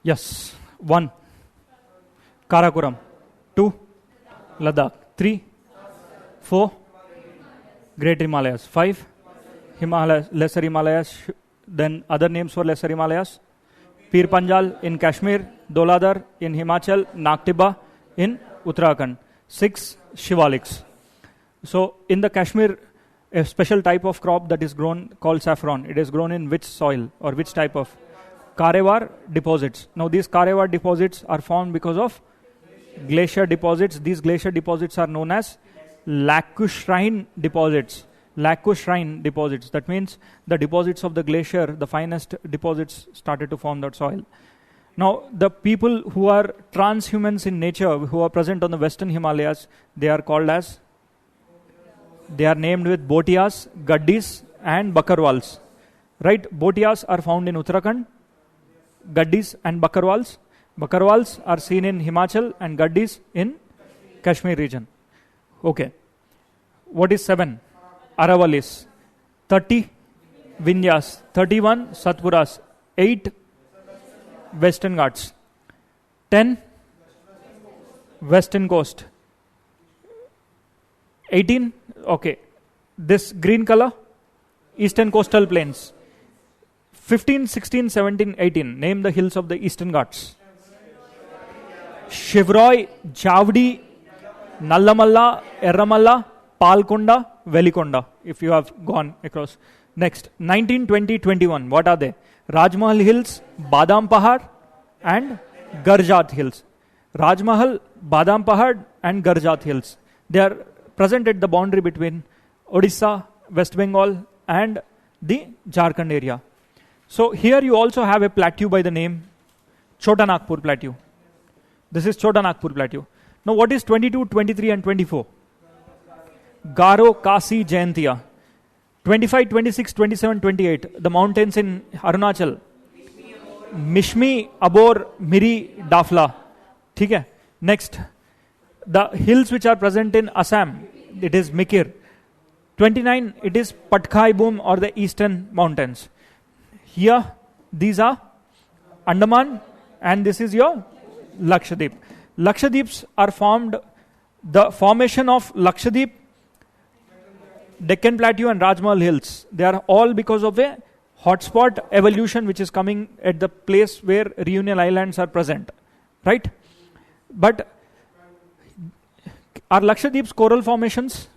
Yes. 1. Karakoram. 2. Ladakh. 3. 4. Great Himalayas. 5. Himalayas, Lesser Himalayas. Then other names for Lesser Himalayas. Pir Panjal in Kashmir. Doladar in Himachal. Nagtiba in Uttarakhand. 6. Shivaliks. So in the Kashmir, a special type of crop that is grown called saffron. It is grown in which soil or which type of? Karevar deposits. Now these Karevar deposits are formed because of glacier deposits. These glacier deposits are known as lacustrine deposits. Lacustrine deposits. That means the deposits of the glacier, the finest deposits started to form that soil. Now the people who are transhumans in nature, who are present on the western Himalayas, they are called as, they are named with Bhotias, Gaddis and Bakarwals. Right? Bhotias are found in Uttarakhand, Gaddis and Bakarwals. Bakarwals are seen in Himachal and Gaddis in Kashmir region. Okay. What is 7? Aravalis. 30 Vindhyas. 31 Satpuras. 8 Western Ghats. 10 Western Coast. 18, okay, this green color, Eastern Coastal Plains. 15, 16, 17, 18, name the hills of the Eastern Ghats. Shivroy, Javdi, Nallamalla, Erramalla, Palkonda, Velikonda, if you have gone across. Next, 19, 20, 21, what are they? Rajmahal Hills, Badam Pahad and Garjat Hills. Rajmahal, Badam Pahad and Garjat Hills. They are present at the boundary between Odisha, West Bengal and the Jharkhand area. So here you also have a plateau by the name Chota Nagpur Plateau. This is Chota Nagpur Plateau. Now what is 22, 23 and 24? Garo, Kasi, Jayantia. 25, 26, 27, 28. The mountains in Arunachal. Mishmi, Abor, Miri, Dafla. Okay. Next. The hills which are present in Assam, it is Mikir. 29, it is Patkai Boom or the eastern mountains. Here, these are Andaman and this is your Lakshadweep. Lakshadweeps are formed, the formation of Lakshadweep, Deccan Plateau and Rajmahal Hills. They are all because of a hotspot evolution which is coming at the place where Reunion Islands are present. Right? But are Lakshadweeps coral formations?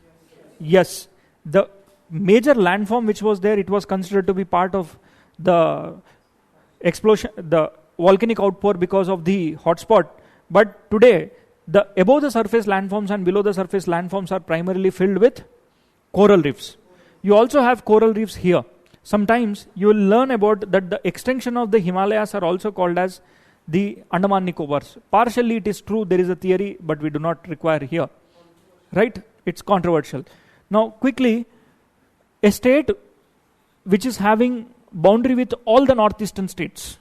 Yes. The major landform which was there, it was considered to be part of the explosion, the volcanic outpour because of the hotspot. But today, the above the surface landforms and below the surface landforms are primarily filled with coral reefs. You also have coral reefs here. Sometimes you will learn about that the extension of the Himalayas are also called as the Andaman Nicobars. Partially it is true, there is a theory, but we do not require here. Right? It's controversial. Now quickly, a state which is having boundary with all the northeastern states.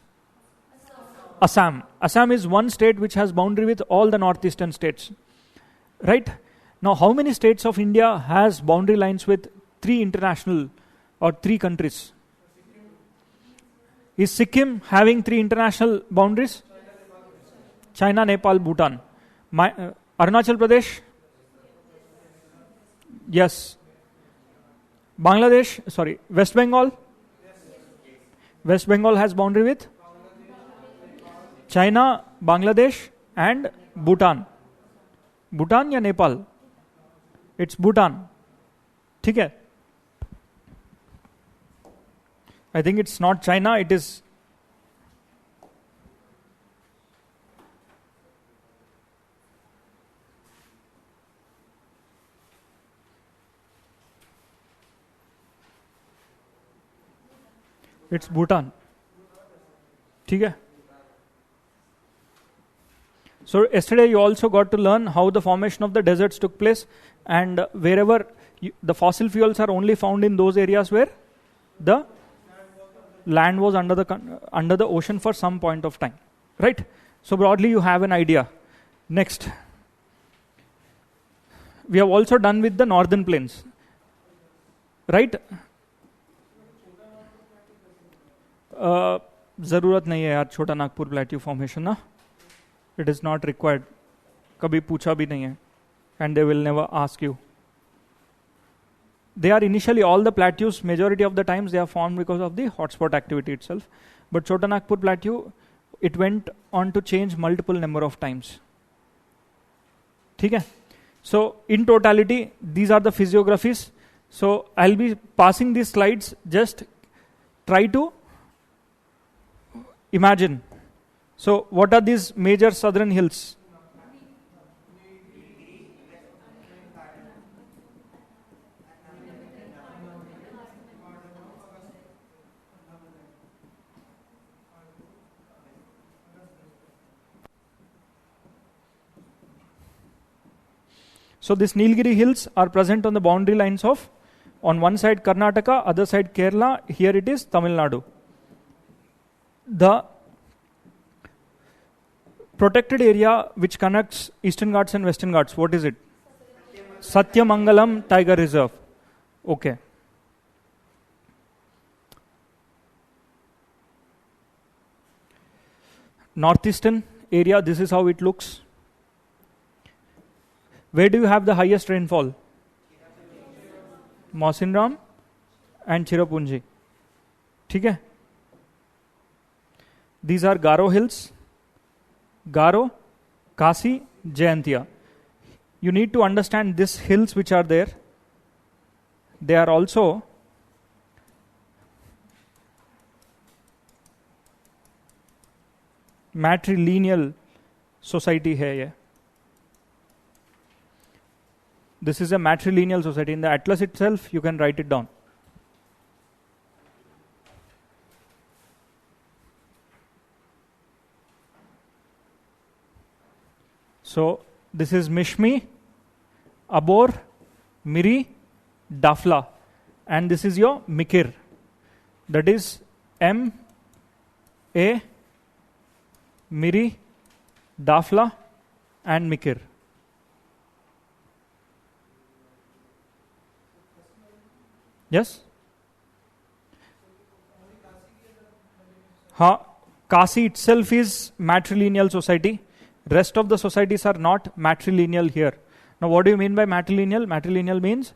Assam. Assam is one state which has boundary with all the northeastern states. Right? Now how many states of India has boundary lines with 3 international or 3 countries? Is Sikkim having 3 international boundaries? China, Nepal, Bhutan. Arunachal Pradesh? Yes. Bangladesh, sorry, West Bengal? West Bengal has boundary with China, Bangladesh and Bhutan. Bhutan या Nepal? It's Bhutan. ठीक है? I think it's not China, it is it's Bhutan. ठीक है? So yesterday you also got to learn how the formation of the deserts took place, and wherever the fossil fuels are only found in those areas where the land was under the ocean for some point of time. Right? So broadly you have an idea. Next. We have also done with the northern plains. Right? ज़रूरत नहीं है यार छोटा Nagpur plateau formation ना, it is not required, कभी पूछा भी नहीं है, and they will never ask you. They are initially, all the plateaus, majority of the times they are formed because of the hotspot activity itself. But Chota Nagpur plateau, it went on to change multiple number of times. ठीक है? So in totality, these are the physiographies. So I'll be passing these slides. Just try to imagine. So what are these major southern hills? So these Nilgiri hills are present on the boundary lines of, on one side Karnataka, other side Kerala, here it is Tamil Nadu. The protected area which connects Eastern Ghats and Western Ghats, what is it? Satyamangalam Tiger Reserve. Okay. Northeastern area, this is how it looks. Where do you have the highest rainfall? Mausinram and Chirapunji. ठीक है? These are Garo hills. Garo, Kasi, Jayantia. You need to understand these hills which are there. They are also matrilineal society है ये. This is a matrilineal society. In the atlas itself, you can write it down. So, this is Mishmi, Abor, Miri, Dafla. And this is your Mikir. That is M, A, Miri, Dafla, and Mikir. Yes? Kasi itself is matrilineal society. Rest of the societies are not matrilineal here. Now what do you mean by matrilineal? Matrilineal means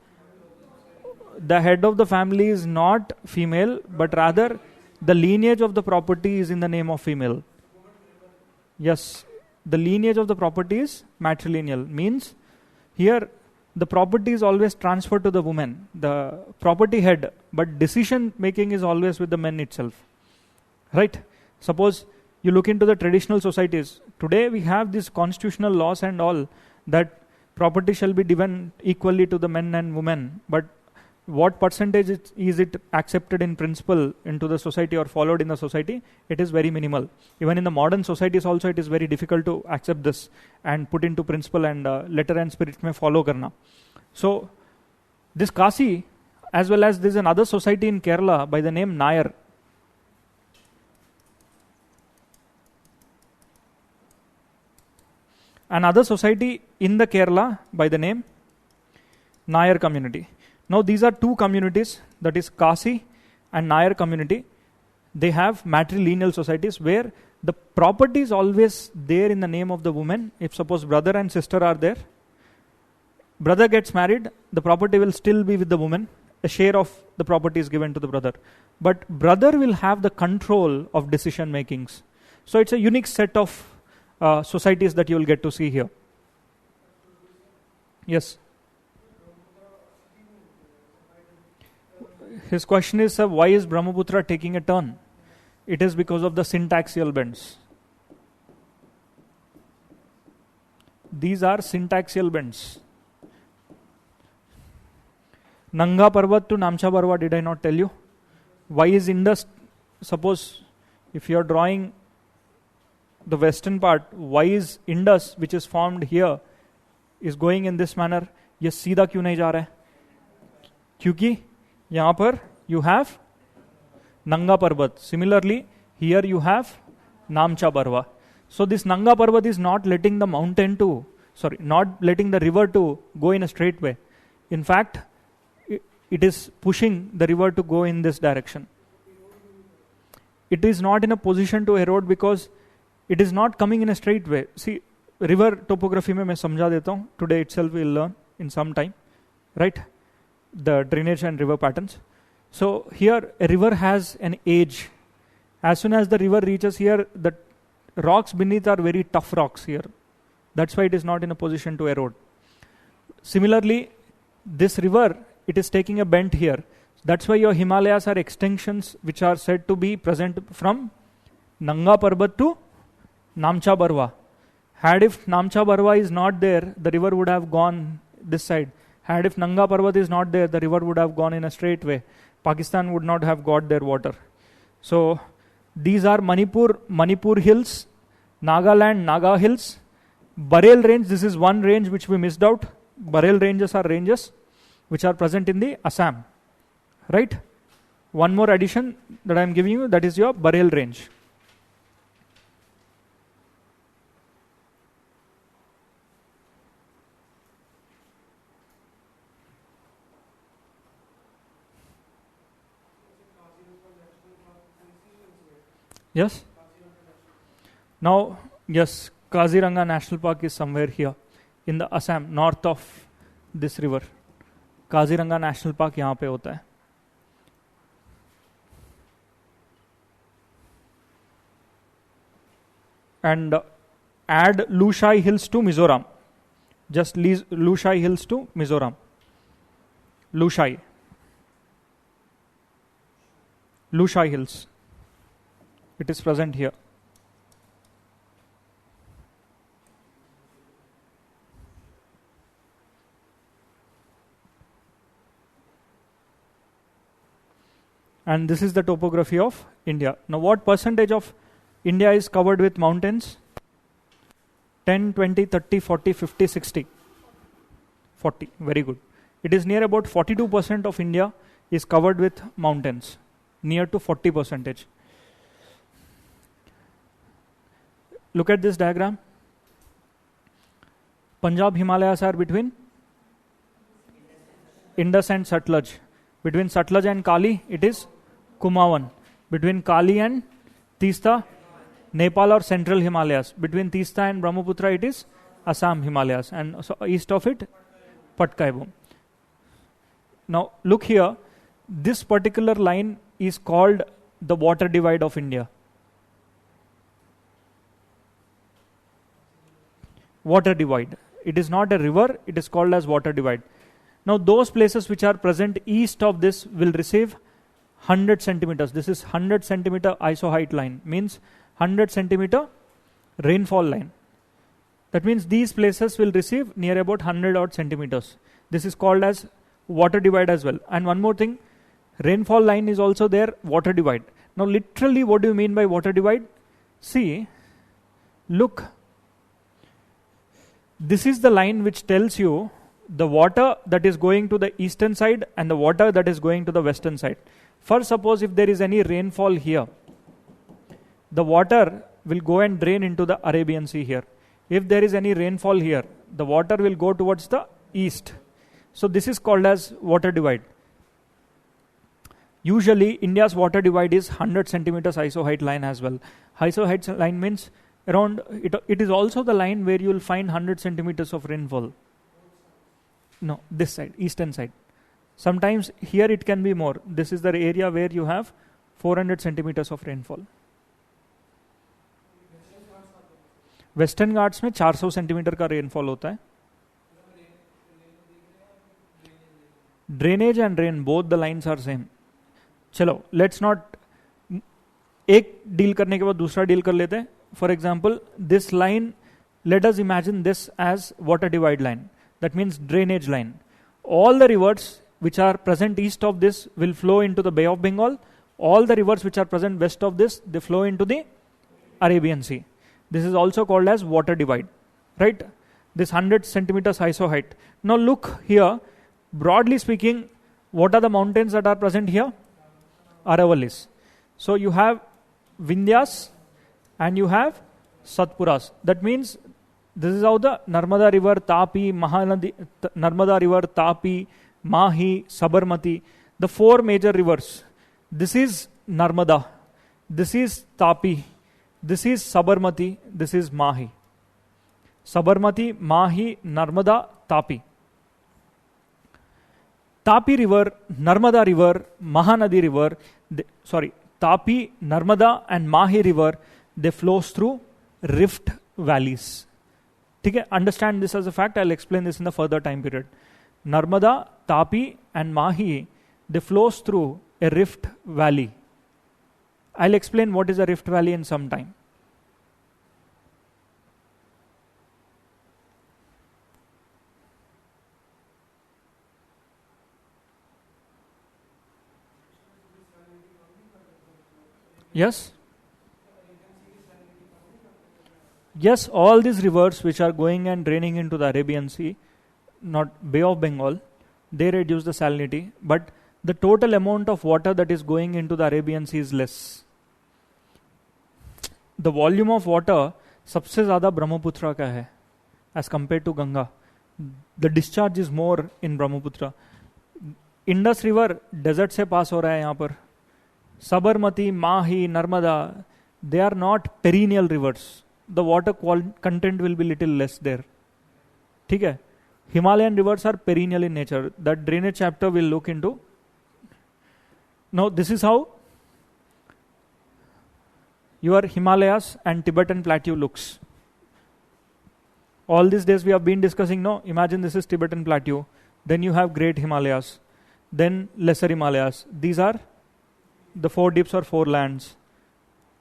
the head of the family is not female, but rather the lineage of the property is in the name of female. Yes, the lineage of the property is matrilineal. Means here the property is always transferred to the woman, the property head, but decision making is always with the men itself. Right? Suppose you look into the traditional societies. Today we have these constitutional laws and all that property shall be given equally to the men and women. But what percentage is it accepted in principle into the society or followed in the society? It is very minimal. Even in the modern societies also it is very difficult to accept this and put into principle and letter and spirit mein follow karna. So this Kasi, as well as there is another society in Kerala by the name Nayar. Another society in the Kerala by the name Nayar community. Now these are two communities, that is Kasi and Nayar community. They have matrilineal societies where the property is always there in the name of the woman. If suppose brother and sister are there, brother gets married, the property will still be with the woman. A share of the property is given to the brother. But brother will have the control of decision makings. So it's a unique set of societies that you will get to see here. Yes. His question is, why is Brahmaputra taking a turn? It is because of the syntaxial bends. These are syntaxial bends. Nanga Parvat to Namcha Parvat, did I not tell you? Why is Indus, suppose if you are drawing the western part, why is Indus, which is formed here, is going in this manner? ये सीधा क्यों नहीं जा रहा है? क्योंकि यहाँ पर you have Nanga Parvat. Similarly, here you have Namcha Parva. So this Nanga Parvat is not letting the not letting the river to go in a straight way. In fact, it is pushing the river to go in this direction. it is not in a position to erode because it is not coming in a straight way. See, river topography में मैं समझा देता हूँ. Today itself we will learn in some time, right? The drainage and river patterns. So here a river has an age. As soon as the river reaches here, the rocks beneath are very tough rocks here. That's why it is not in a position to erode. Similarly, this river, it is taking a bend here. That's why your Himalayas are extensions which are said to be present from Nanga Parbat to Namcha Barwa. Had if Namcha Barwa is not there, the river would have gone this side. Had if Nanga Parbat is not there, the river would have gone in a straight way. Pakistan would not have got their water. So these are Manipur hills, Nagaland, Naga hills, Bareil range. This is one range which we missed out. Bareil ranges are ranges which are present in the Assam. Right? One more addition that I am giving you, that is your Bareil range. Yes? Now, yes, Kaziranga National Park is somewhere here in the Assam, north of this river. Kaziranga National Park यहाँ पे होता है. And add Lushai Hills to Mizoram. Just Lushai Hills to Mizoram. Lushai Hills. It is present here. And this is the topography of India. Now, what percentage of India is covered with mountains? 10, 20, 30, 40, 50, 60. 40. Very good. It is near about 42% of India is covered with mountains. Near to 40%. Look at this diagram. Punjab Himalayas are between Indus and Sutlej. Between Sutlej and Kali, it is Kumaon. Between Kali and Teesta, Nepal or Central Himalayas. Between Teesta and Brahmaputra, it is Assam Himalayas. And so east of it, Patkai. Now look here. This particular line is called the water divide of India. Water divide. It is not a river, it is called as water divide. Now those places which are present east of this will receive 100 centimeters. This is 100 centimeter iso height line, means 100 centimeter rainfall line. That means these places will receive near about 100 odd centimeters. This is called as water divide as well. And one more thing, rainfall line is also there, water divide. Now literally what do you mean by water divide? See, look. This is the line which tells you the water that is going to the eastern side and the water that is going to the western side. First, suppose if there is any rainfall here, the water will go and drain into the Arabian Sea here. If there is any rainfall here, the water will go towards the east. So this is called as water divide. Usually India's water divide is 100 centimeters iso height line as well. Iso height line means around, it is also the line where you will find 100 centimeters of rainfall. No, this side, eastern side. Sometimes here it can be more. This is the area where you have 400 centimeters of rainfall. Western Ghats में 400 centimetre का rainfall होता है. Drainage and rain, both the lines are same. चलो, let's not एक deal करने के बाद दूसरा डील कर लेते हैं. For example, this line, let us imagine this as water divide line. That means drainage line. All the rivers which are present east of this will flow into the Bay of Bengal. All the rivers which are present west of this, they flow into the Arabian Sea. This is also called as water divide, right? This 100 centimeters iso height. Now look here, broadly speaking, what are the mountains that are present here? Aravalis. So you have Vindhyas and you have Satpuras. That means this is how the Narmada river, Tapi, Mahanadi, Narmada river, Tapi, Mahi, Sabarmati, the four major rivers. This is Narmada. This is Tapi. This is Sabarmati. This is Mahi. Sabarmati, Mahi, Narmada, Tapi. Tapi river, Narmada river, Mahanadi river, Tapi, Narmada and Mahi river, they flows through rift valleys. Okay? Understand this as a fact. I'll explain this in the further time period. Narmada, Tapi and Mahi, they flows through a rift valley. I'll explain what is a rift valley in some time. Yes? Yes, all these rivers which are going and draining into the Arabian Sea, not Bay of Bengal, they reduce the salinity, but the total amount of water that is going into the Arabian Sea is less. The volume of water सबसे ज़्यादा ब्रह्मपुत्र का है as compared to Ganga. The discharge is more in Brahmaputra. Indus River desert से पास हो रहा है यहाँ पर. Sabarmati, Mahi, Narmada, they are not perennial rivers. The water content will be little less there. ठीक है? Himalayan rivers are perennial in nature. That drainage chapter will look into. Now this is how your Himalayas and Tibetan plateau looks. All these days we have been discussing, no? Imagine this is Tibetan plateau. Then you have Great Himalayas. Then Lesser Himalayas. These are the 4 dips or 4 lands.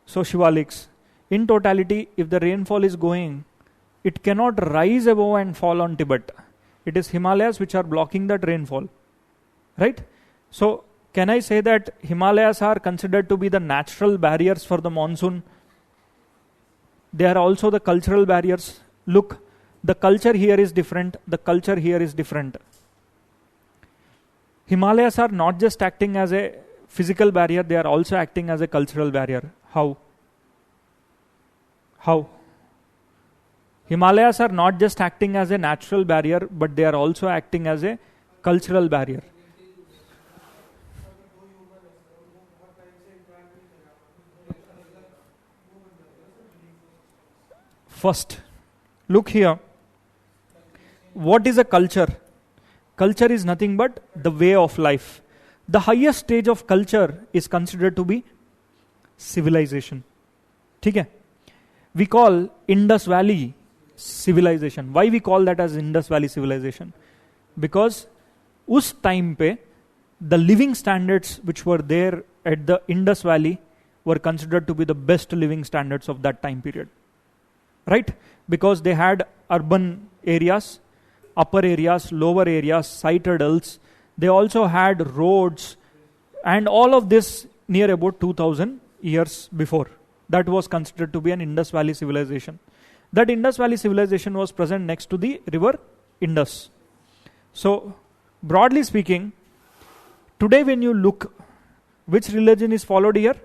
So Shivaliks. In totality, if the rainfall is going, it cannot rise above and fall on Tibet. It is Himalayas which are blocking that rainfall. Right? So, can I say that Himalayas are considered to be the natural barriers for the monsoon? They are also the cultural barriers. Look, the culture here is different. The culture here is different. Himalayas are not just acting as a physical barrier, they are also acting as a cultural barrier. How? How? Himalayas are not just acting as a natural barrier, but they are also acting as a cultural barrier. First, look here. What is a culture? Culture is nothing but the way of life. The highest stage of culture is considered to be civilization. ठीक है? We call Indus Valley civilization. Why we call that as Indus Valley civilization? Because उस time पे the living standards which were there at the Indus Valley were considered to be the best living standards of that time period. Right? Because they had urban areas, upper areas, lower areas, citadels. They also had roads and all of this near about 2000 years before. That was considered to be an Indus Valley civilization. That Indus Valley civilization was present next to the river Indus. So, broadly speaking, today when you look, which religion is followed here?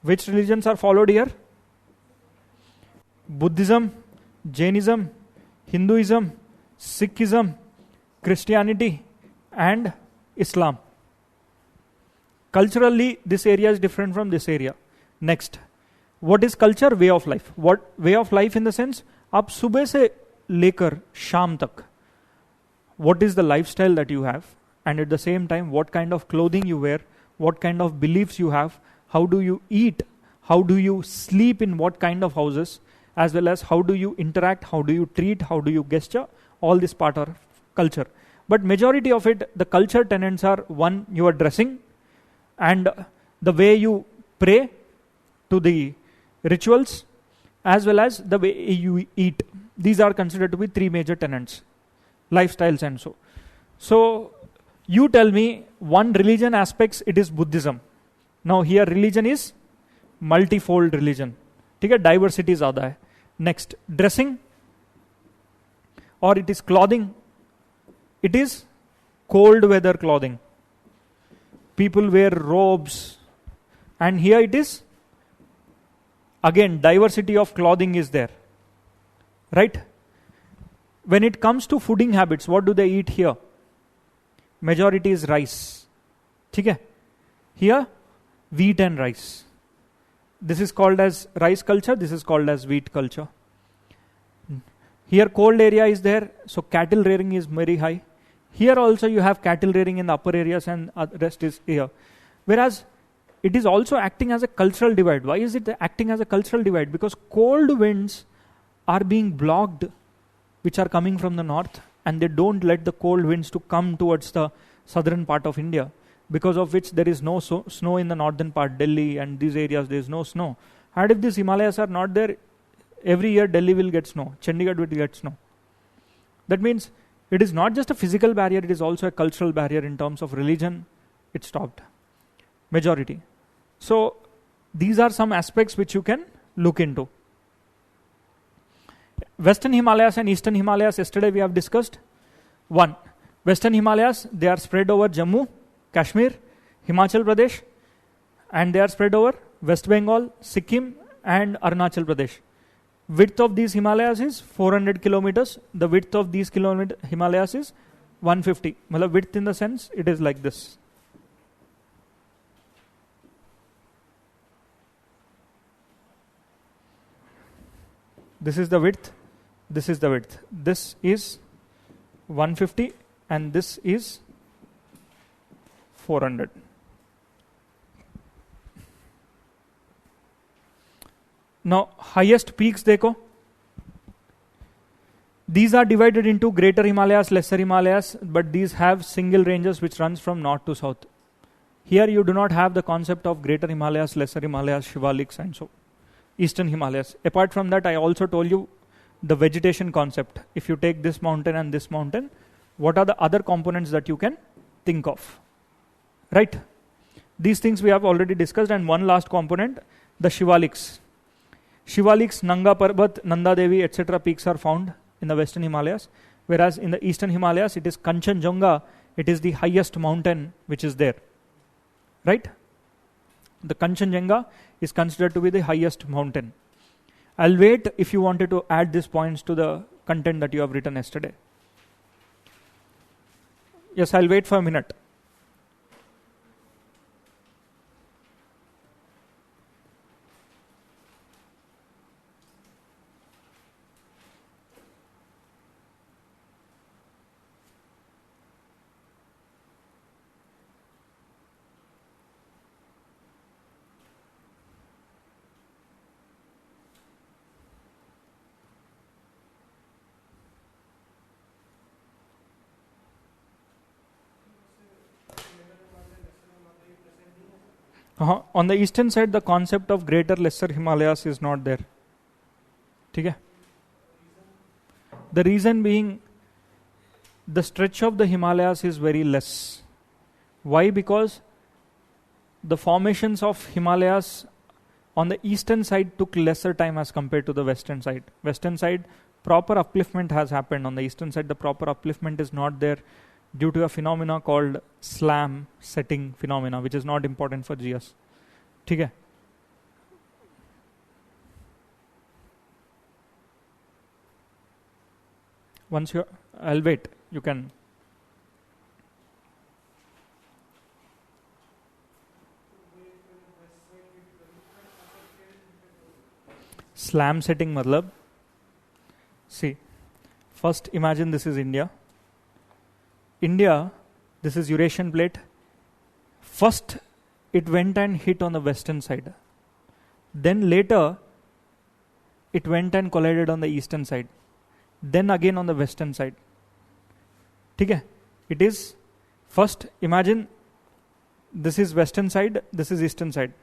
Which religions are followed here? Buddhism, Jainism, Hinduism, Sikhism, Christianity, and Islam. Culturally, this area is different from this area. Next, what is culture? Way of life. What way of life in the sense? आप सुबह से लेकर शाम तक, what is the lifestyle that you have, and at the same time, what kind of clothing you wear, what kind of beliefs you have, how do you eat, how do you sleep in what kind of houses, as well as how do you interact, how do you treat, how do you gesture, all this part of culture. But majority of it, the culture tenets are one, your dressing, and the way you pray to the rituals, as well as the way you eat. These are considered to be 3 major tenets, lifestyles and so. So, you tell me one religion aspects, it is Buddhism. Now here religion is multifold religion. ठीक है, diversity ज़्यादा है. Next, dressing, or it is clothing. It is cold weather clothing. People wear robes, and here it is again diversity of clothing is there, right? When it comes to fooding habits, what do they eat here? Majority is rice. ठीक है. Here wheat and rice. This is called as rice culture, this is called as wheat culture. Here cold area is there, so cattle rearing is very high. Here also you have cattle rearing in the upper areas and rest is here. Whereas it is also acting as a cultural divide. Why is it acting as a cultural divide? Because cold winds are being blocked, which are coming from the north, and they don't let the cold winds to come towards the southern part of India, because of which there is no snow in the northern part, Delhi and these areas, there is no snow. And if these Himalayas are not there, every year Delhi will get snow, Chandigarh will get snow. That means it is not just a physical barrier, it is also a cultural barrier in terms of religion. It stopped. Majority. So these are some aspects which you can look into. Western Himalayas and Eastern Himalayas, yesterday we have discussed. One, Western Himalayas, they are spread over Jammu, Kashmir, Himachal Pradesh, and they are spread over West Bengal, Sikkim, and Arunachal Pradesh. Width of these Himalayas is 400 kilometers. The width of these Himalayas is 150. Well, width in the sense, it is like this. This is the width, this is the width. This is 150 and this is 400. Now, highest peaks dekho. These are divided into Greater Himalayas, Lesser Himalayas, but these have single ranges which runs from north to south. Here you do not have the concept of Greater Himalayas, Lesser Himalayas, Shivaliks and so Eastern Himalayas. Apart from that, I also told you the vegetation concept. If you take this mountain and this mountain, what are the other components that you can think of? Right? These things we have already discussed, and one last component, the Shivaliks. Shivaliks, Nanga Parbat, Nanda Devi, etc. peaks are found in the Western Himalayas, whereas in the Eastern Himalayas, it is Kanchenjunga, it is the highest mountain which is there. Right? The Kanchenjunga is considered to be the highest mountain. I'll wait if you wanted to add these points to the content that you have written yesterday. Yes, I'll wait for a minute. On the eastern side, the concept of Greater Lesser Himalayas is not there. Okay? The reason being, the stretch of the Himalayas is very less. Why? Because the formations of Himalayas on the eastern side took lesser time as compared to the western side. Western side, proper upliftment has happened. On the eastern side, the proper upliftment is not there, due to a phenomena called slam setting phenomena, which is not important for GS. Okay? Once you, I'll wait. You can. Slam setting matlab. See, first imagine this is India. India, this is Eurasian plate. First, it went and hit on the western side. Then later, it went and collided on the eastern side. Then again on the western side. Okay? It is, first imagine, this is western side, this is eastern side.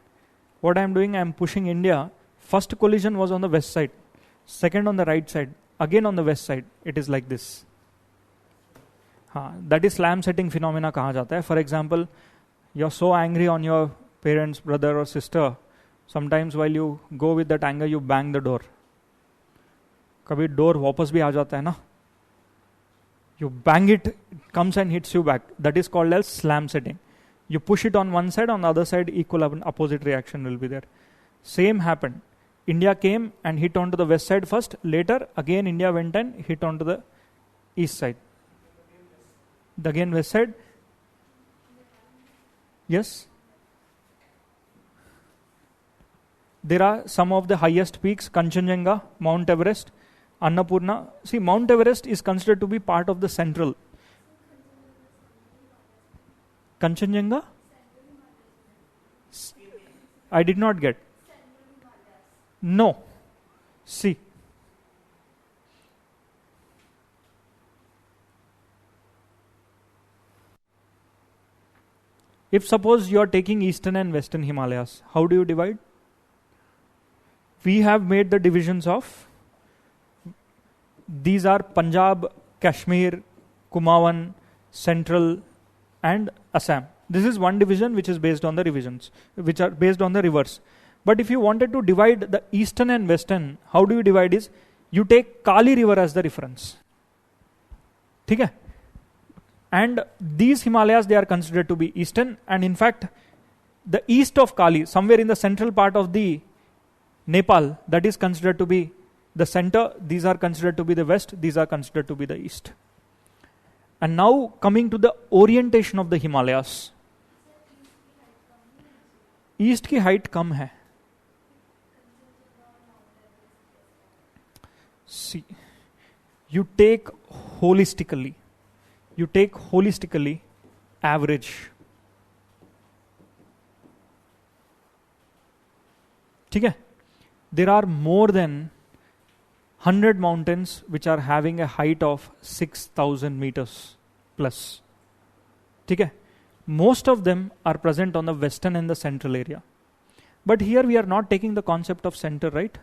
What I am doing, I am pushing India. First collision was on the west side. Second on the right side. Again on the west side. It is like this. That is slam setting phenomena kaha jata hai. For example, you're so angry on your parents, brother or sister. Sometimes while you go with that anger, you bang the door. Kabhi door wapas bhi aa jata hai na. You bang it, it comes and hits you back. That is called as slam setting. You push it on one side, on the other side, equal opposite reaction will be there. Same happened. India came and hit onto the west side first. Later, again India went and hit onto the east side. Again west side. Yes? There are some of the highest peaks: Kanchenjunga, Mount Everest, Annapurna. See, Mount Everest is considered to be part of the central. Kanchenjunga? I did not get. No. See. If suppose you are taking eastern and western Himalayas, how do you divide? We have made the divisions of, these are Punjab, Kashmir, Kumaon, Central and Assam. This is one division which is based on the revisions, which are based on the rivers. But if you wanted to divide the eastern and western, how do you divide is, you take Kali river as the reference. Okay? And these Himalayas, they are considered to be eastern, and in fact, the east of Kali, somewhere in the central part of the Nepal, that is considered to be the center. These are considered to be the west, these are considered to be the east. And now coming to the orientation of the Himalayas. East की height कम है. See, you take holistically average. ठीक है? There are more than 100 mountains which are having a height of 6,000 meters plus. ठीक है? Most of them are present on the western and the central area. But here we are not taking the concept of center, right?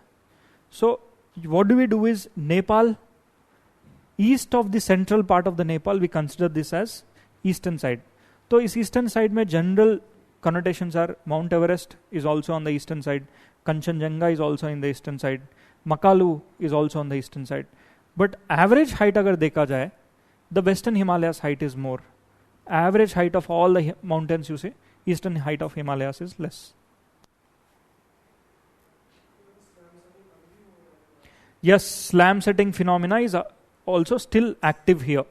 So what do we do is, Nepal, east of the central part of the Nepal, we consider this as eastern side. So is eastern side mein general connotations are, Mount Everest is also on the eastern side, Kanchenjunga is also in the eastern side, Makalu is also on the eastern side. But average height agar dekha jaye, the western Himalayas height is more. Average height of all the mountains you say, eastern height of Himalayas is less. Yes, slam setting phenomena is also still active here.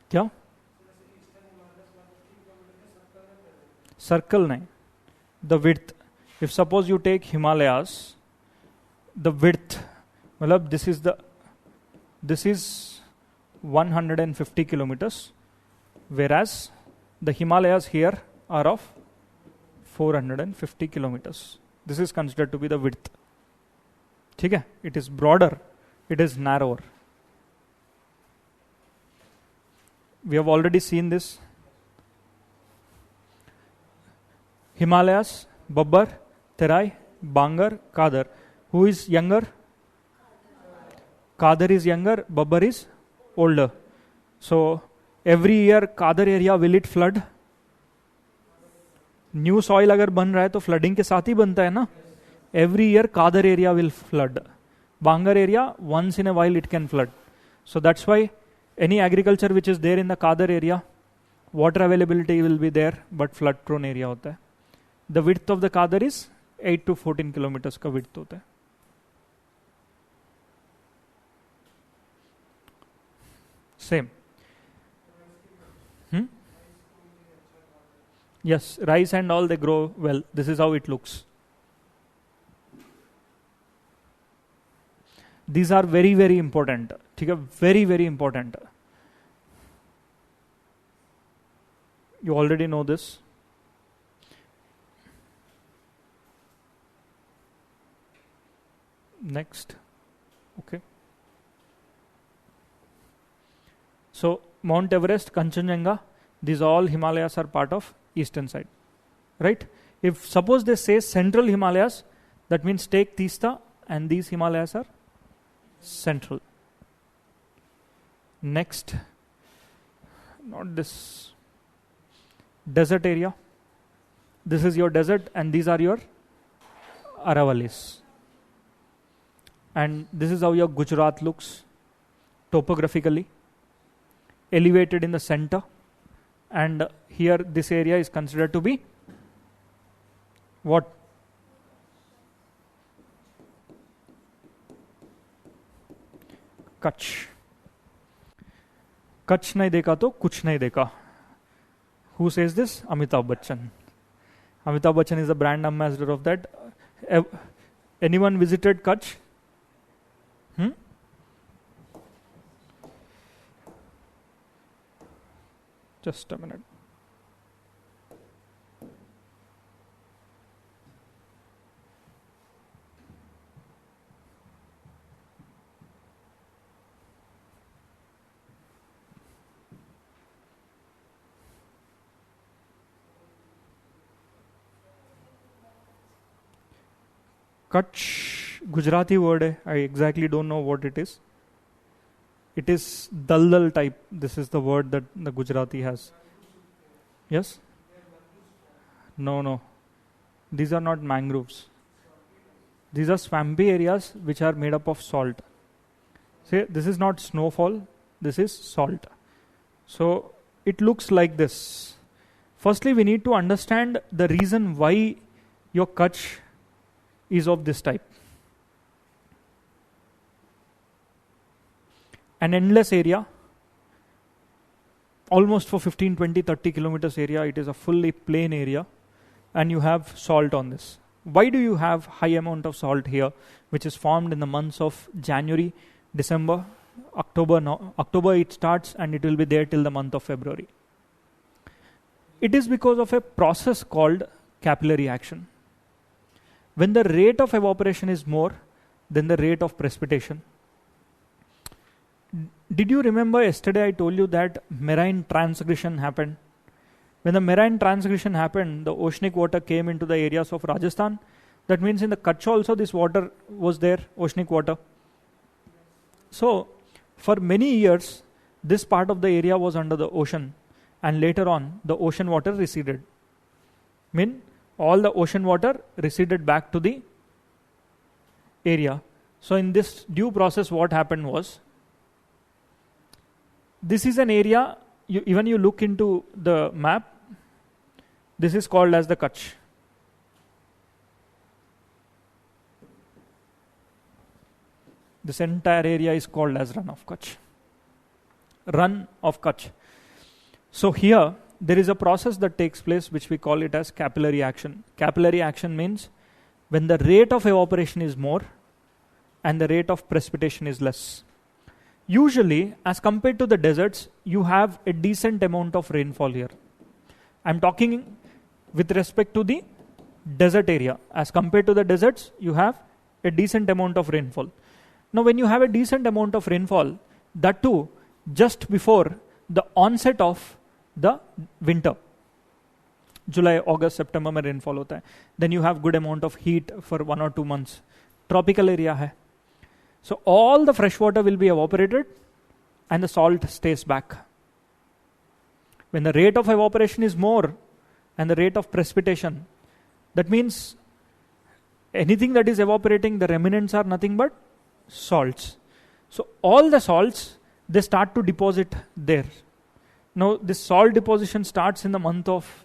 क्या? Circle नहीं, the width. If suppose you take Himalayas, the width, मतलब this is 150 kilometers, whereas the Himalayas here are of 450 kilometers. This is considered to be the width. ठीक है? It is broader, it is narrower. We have already seen this. Himalayas, Babbar, Terai, Bangar, Kadar. Who is younger? Kadar is younger, Babbar is older. So every year Kadar area, will it flood? New soil अगर बन रहा है तो flooding के साथ ही बनता है ना? Every year Kadar area will flood. Bangar area, once in a while it can flood. So that's why any agriculture which is there in the Kadar area, water availability will be there, but flood prone area होता है. The width of the Kadar is 8 to 14 kilometers का width होता है. Same. Yes, rice and all, they grow well. This is how it looks. These are very, very important. ठीक है? Very, very important. You already know this. Next. Okay. So Mount Everest, Kanchenjunga, these all Himalayas are part of eastern side, right? If suppose they say central Himalayas, that means take Teesta and these Himalayas are central. Next, not this, desert area. This is your desert and these are your Aravalis. And this is how your Gujarat looks topographically. Elevated in the center, and here this area is considered to be what? Kutch. Kutch nahi dekha to kuch nahi dekha. Who says this? Amitabh Bachchan. Amitabh Bachchan is the brand ambassador of that. Anyone visited Kutch? Just a minute. Kutch, Gujarati word hai. I exactly don't know what it is. It is daldal type. This is the word that the Gujarati has. Yes? No. These are not mangroves. These are swampy areas which are made up of salt. See, this is not snowfall. This is salt. So it looks like this. Firstly, we need to understand the reason why your Kutch is of this type. An endless area, almost for 15, 20, 30 kilometers area, it is a fully plain area, and you have salt on this. Why do you have high amount of salt here, which is formed in the months of January, December, October? No, October it starts and it will be there till the month of February. It is because of a process called capillary action. When the rate of evaporation is more than the rate of precipitation. Did you remember yesterday I told you that marine transgression happened? When the marine transgression happened, the oceanic water came into the areas of Rajasthan. That means in the Kutch also this water was there, oceanic water. So, for many years, this part of the area was under the ocean, and later on, the ocean water receded. All the ocean water receded back to the area. So in this due process, what happened was, this is an area, even you look into the map, this is called as the Kutch. This entire area is called as Run of Kutch. Run of Kutch. So here, there is a process that takes place which we call it as capillary action. Capillary action means when the rate of evaporation is more and the rate of precipitation is less. Usually, as compared to the deserts, you have a decent amount of rainfall here. I'm talking with respect to the desert area. As compared to the deserts, you have a decent amount of rainfall. Now, when you have a decent amount of rainfall, that too, just before the onset of the winter, July, August, September में rainfall होता है. Then you have good amount of heat for 1 or 2 months. Tropical area है. So all the fresh water will be evaporated and the salt stays back. When the rate of evaporation is more and the rate of precipitation, that means anything that is evaporating, the remnants are nothing but salts. So all the salts, they start to deposit there. Now this salt deposition starts in the month of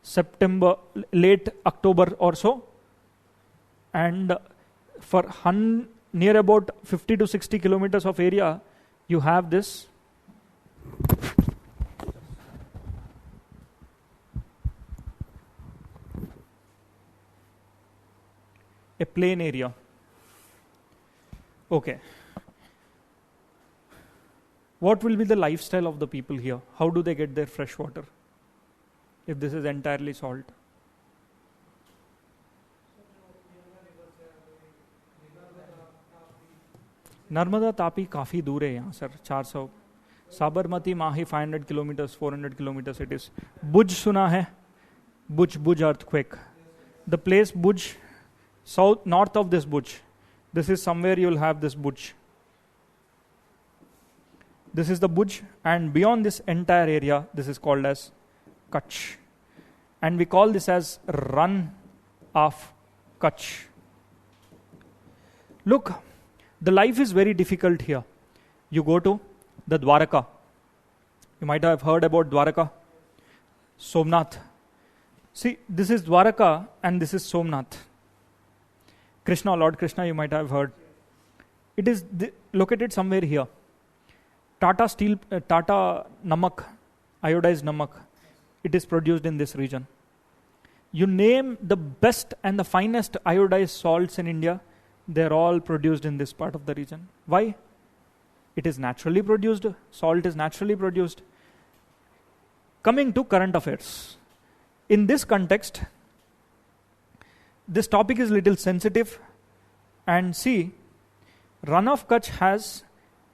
September, late October or so, and for near about 50 to 60 kilometers of area, you have this a plain area. Okay. What will be the lifestyle of the people here? How do they get their fresh water if this is entirely salt? Narmada Tapi काफ़ी दूर है यहाँ sir, 400. Sabarmati Mahi 500 kilometers, 400 kilometers it is. Bhuj सुना है? Bhuj earthquake. The place Bhuj, north of this Bhuj. This is somewhere you will have this Bhuj. This is the Bhuj, and beyond this entire area, this is called as Kutch. And we call this as Run of Kutch. Look, the life is very difficult here. You go to the Dwaraka. You might have heard about Dwaraka. Somnath. See, this is Dwaraka and this is Somnath. Krishna, Lord Krishna, you might have heard. It is located somewhere here. Tata Namak, iodized Namak, it is produced in this region. You name the best and the finest iodized salts in India, they're all produced in this part of the region. Why? It is naturally produced. Salt is naturally produced. Coming to current affairs. In this context, this topic is little sensitive. And see, Run of Kutch has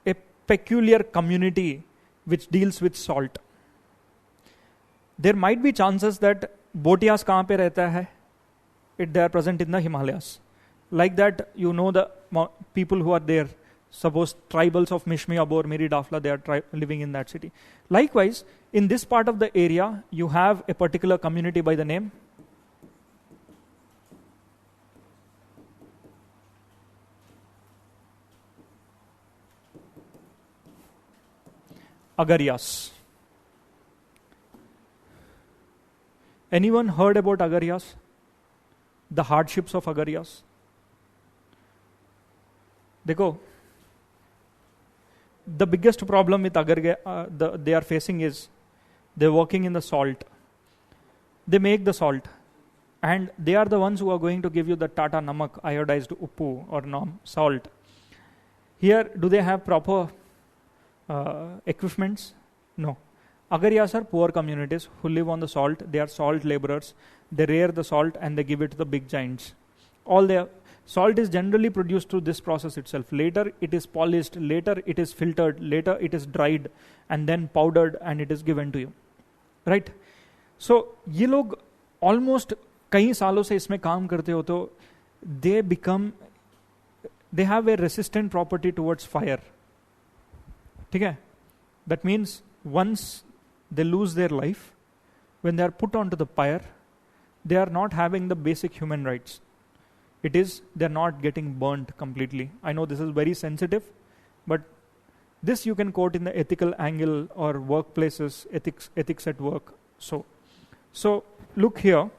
a peculiar community which deals with salt. There might be chances that Bhotias kahan pe rehta hai? They are present in the Himalayas. Like that, you know the people who are there. Suppose tribals of Mishmi, Abor, Miri, Dafla, they are living in that city. Likewise, in this part of the area, you have a particular community by the name Agarias. Anyone heard about Agarias? The hardships of Agarias? Dekho, the biggest problem with they are facing is they're working in the salt. They make the salt and they are the ones who are going to give you the Tata Namak, iodized Uppu or salt. Here, do they have proper equipments? No. Agarias are poor communities who live on the salt. They are salt laborers. They rear the salt and they give it to the big giants. All their salt is generally produced through this process itself. Later it is polished, later it is filtered, later it is dried and then powdered and it is given to you. Right? So, ये लोग almost कई सालों से इसमें काम करते हो तो they have a resistant property towards fire. ठीक है? That means once they lose their life, when they are put onto the pyre, they are not having the basic human rights. It is, they are not getting burnt completely. I know this is very sensitive, but this you can quote in the ethical angle or workplaces, ethics at work. So look here.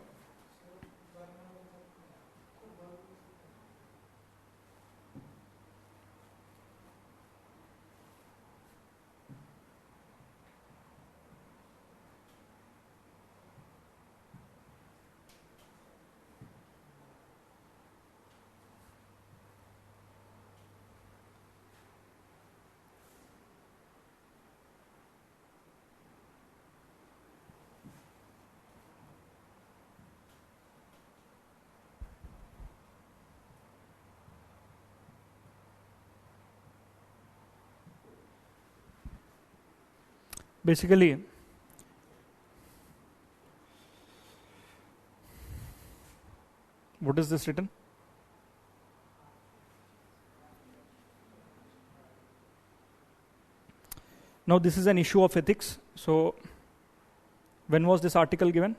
Basically, what is this written? Now this is an issue of ethics. So, when was this article given?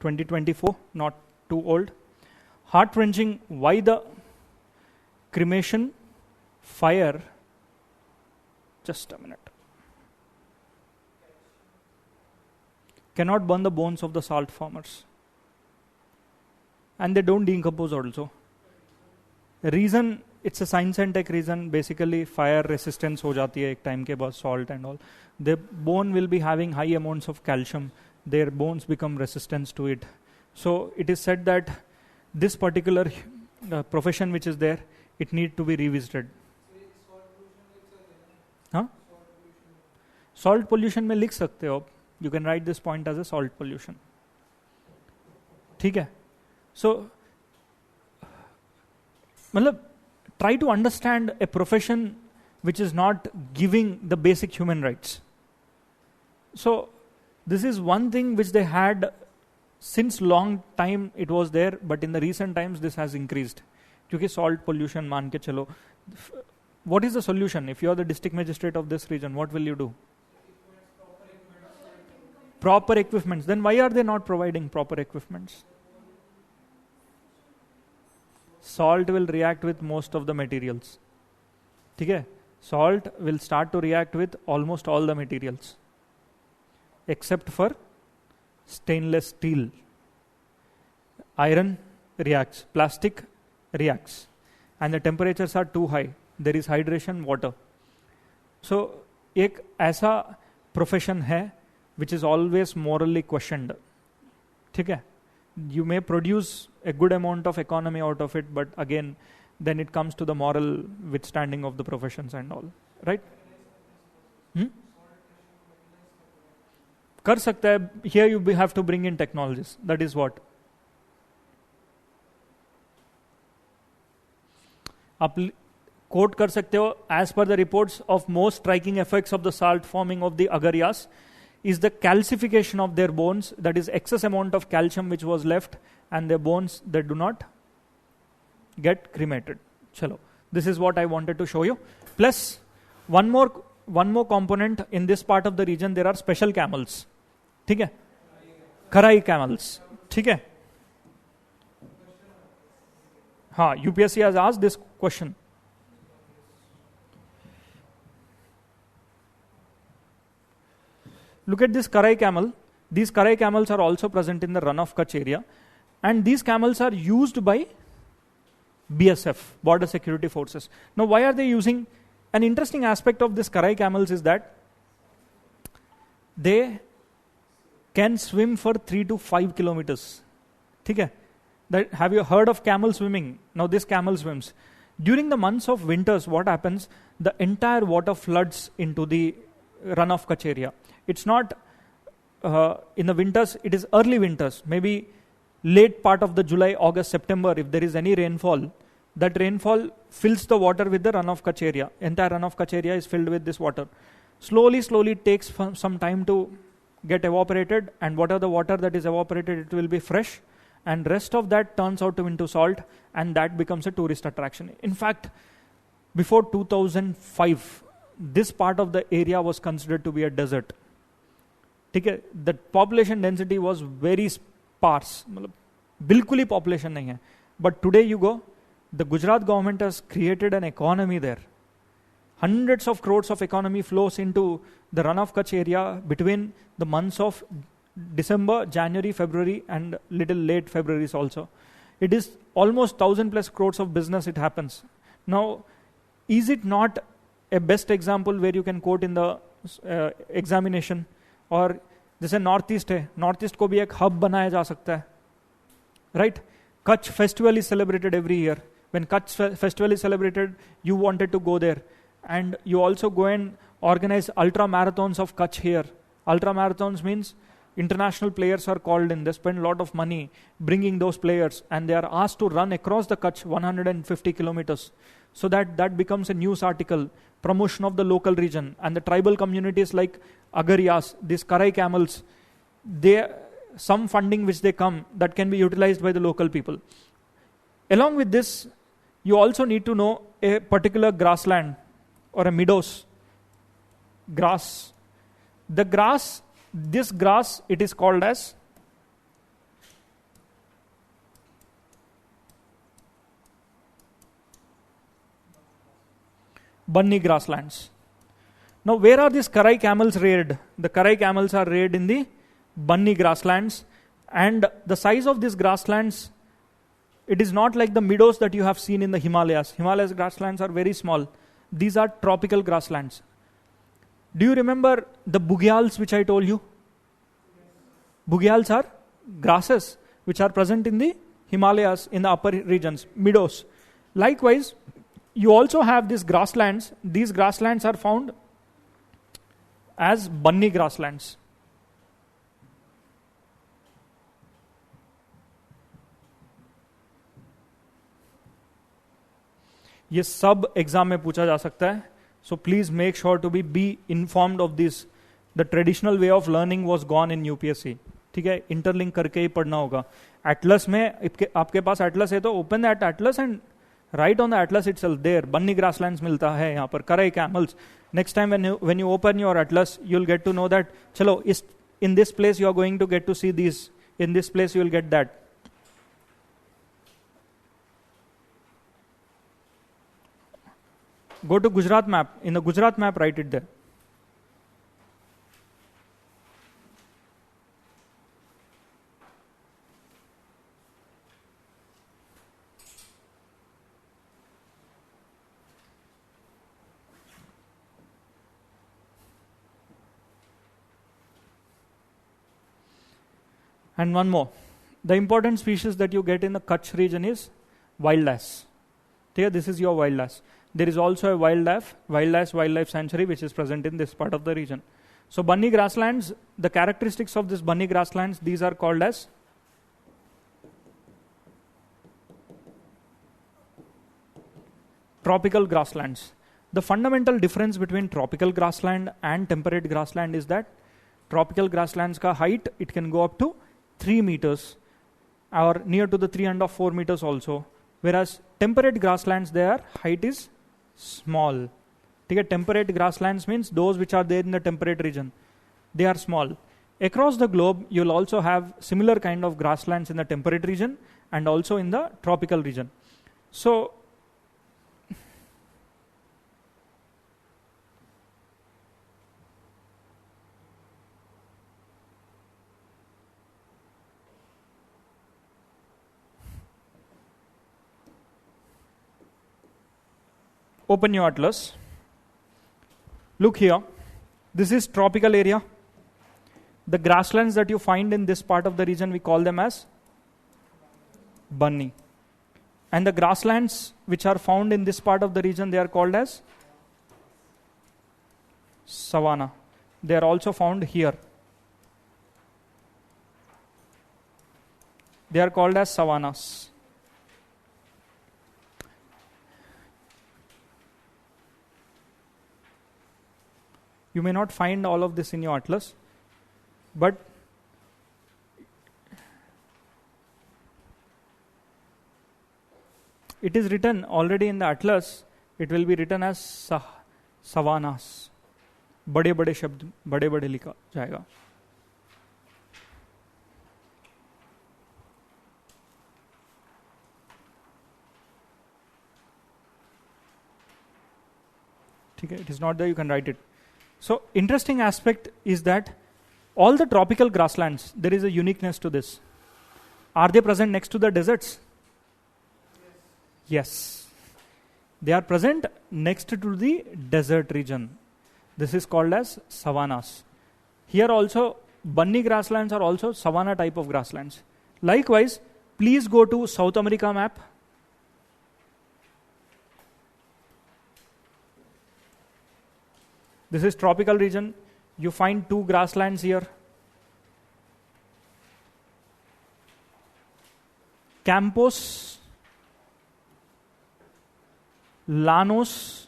2024, not too old. Heart-wrenching, why the cremation fire, just a minute, cannot burn the bones of the salt farmers. And they don't decompose also. Reason, it's a science and tech reason, basically fire resistance हो जाती है एक time के बाद, salt and all. The bone will be having high amounts of calcium. Their bones become resistant to it. So it is said that this particular profession which is there, it need to be revisited. हाँ? Salt pollution में लिख सकते हो. You can write this point as a salt pollution. ठीक है? So, मतलब, try to understand a profession which is not giving the basic human rights. So, this is one thing which they had since long time it was there, but in the recent times this has increased. क्योंकि salt pollution मान के चलो. What is the solution? If you are the district magistrate of this region, what will you do? Proper equipments. Then why are they not providing proper equipments? Salt will react with most of the materials. ठीक है? Salt will start to react with almost all the materials. except for stainless steel. Iron reacts, plastic reacts, and the temperatures are too high. There is hydration, water. So, एक ऐसा profession है which is always morally questioned. ठीक है? You may produce a good amount of economy out of it, but again, then it comes to the moral withstanding of the professions and all. Right? कर सकता है. Here you have to bring in technologies. That is what. आप coat कर सकते हो, as per the reports of most striking effects of the salt forming of the agariyas is the calcification of their bones, that is excess amount of calcium which was left, and their bones that do not get cremated. Chalo, this is what I wanted to show you. Plus, one more component in this part of the region, there are special camels. ठीक है? Karai camels. ठीक है? हाँ, UPSC has asked this question. Look at this Karai camel. These Karai camels are also present in the Run of Kutch area, and these camels are used by BSF, Border Security Forces. Now, why are they using? An interesting aspect of this Karai camels is that they can swim for 3 to 5 kilometers. ठीक है? That, have you heard of camel swimming? Now this camel swims. During the months of winters, what happens? The entire water floods into the Run of Kutch area. It's not in the winters, it is early winters, maybe late part of the July, August, September, if there is any rainfall, that rainfall fills the water with the Run of Kutch area. Entire Run of Kutch area is filled with this water. Slowly it takes some time to get evaporated, and whatever the water that is evaporated, it will be fresh, and rest of that turns out into salt, and that becomes a tourist attraction. In fact, before 2005, this part of the area was considered to be a desert. Okay? The population density was very sparse. बिल्कुल ही population नहीं है. But today you go, the Gujarat government has created an economy there. Hundreds of crores of economy flows into the Run of Kutch area between the months of December, January, February, and little late February also. It is almost 1,000 plus crores of business it happens. Now, is it not a best example where you can quote in the examination? और जैसे north east है, north east को भी एक hub बनाया जा सकता है, right? Kutch festival is celebrated every year. When Kutch festival is celebrated, you wanted to go there, and you also go and organize ultra marathons of Kutch here. Ultra marathons means international players are called in. They spend a lot of money bringing those players, and they are asked to run across the Kutch 150 kilometers. So that becomes a news article, promotion of the local region. And the tribal communities like Agariyas, these Karai camels, some funding which they come, that can be utilized by the local people. Along with this, you also need to know a particular grassland or a meadows grass. The grass, this grass, it is called as Bunny grasslands. Now, where are these Karai camels reared? The Karai camels are reared in the Bunny grasslands, and the size of these grasslands, it is not like the meadows that you have seen in the Himalayas. Himalayas grasslands are very small. These are tropical grasslands. Do you remember the bugyals which I told you? Bugyals are grasses which are present in the Himalayas, in the upper regions, meadows. Likewise, you also have these grasslands. These grasslands are found as Bunny grasslands. ये सब exam में पूछा जा सकता है. So please make sure to be informed of this. The traditional way of learning was gone in UPSC. ठीक है, interlink करके ही पढ़ना होगा. एटलस में आपके पास एटलस है तो open that atlas and write on the atlas itself there Banni grasslands मिलता है यहाँ पर, Kharai camels. Next time when you open your atlas you will get to know that चलो in this place you are going to get to see these, in this place you will get that. Go to Gujarat map. In the Gujarat map, write it there. And one more. The important species that you get in the Kutch region is wild ass. Here, this is your wild ass. There is also a wild ass wildlife sanctuary which is present in this part of the region. So bunny grasslands, the characteristics of this bunny grasslands, these are called as tropical grasslands. The fundamental difference between tropical grassland and temperate grassland is that tropical grasslands ka height, it can go up to 3 meters or near to the 3.5-4 meters also. Whereas temperate grasslands, their height is small. Temperate grasslands means those which are there in the temperate region. They are small. Across the globe, you will also have similar kind of grasslands in the temperate region and also in the tropical region. So, open your atlas. Look here. This is tropical area. The grasslands that you find in this part of the region, we call them as bunny. And the grasslands which are found in this part of the region, they are called as savanna. They are also found here. They are called as savannas. You may not find all of this in your atlas, but it is written already in the atlas. It will be written as savannas. बड़े बड़े शब्द बड़े बड़े लिखा जाएगा. ठीक है, it is not there, you can write it. So, interesting aspect is that all the tropical grasslands, there is a uniqueness to this. Are they present next to the deserts? Yes. They are present next to the desert region. This is called as savannas. Here also, bunny grasslands are also savanna type of grasslands. Likewise, please go to South America map. This is tropical region. You find 2 grasslands here. Campos, Llanos,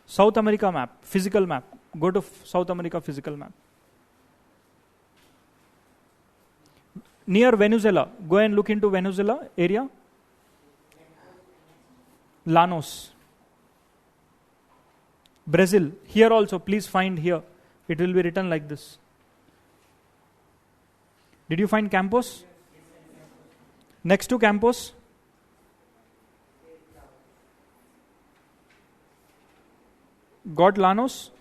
South America map, physical map. Go to South America physical map. Near Venezuela, go and look into Venezuela area. Llanos. Brazil, here also, please find here. It will be written like this. Did you find Campos? Next to Campos? Got Llanos?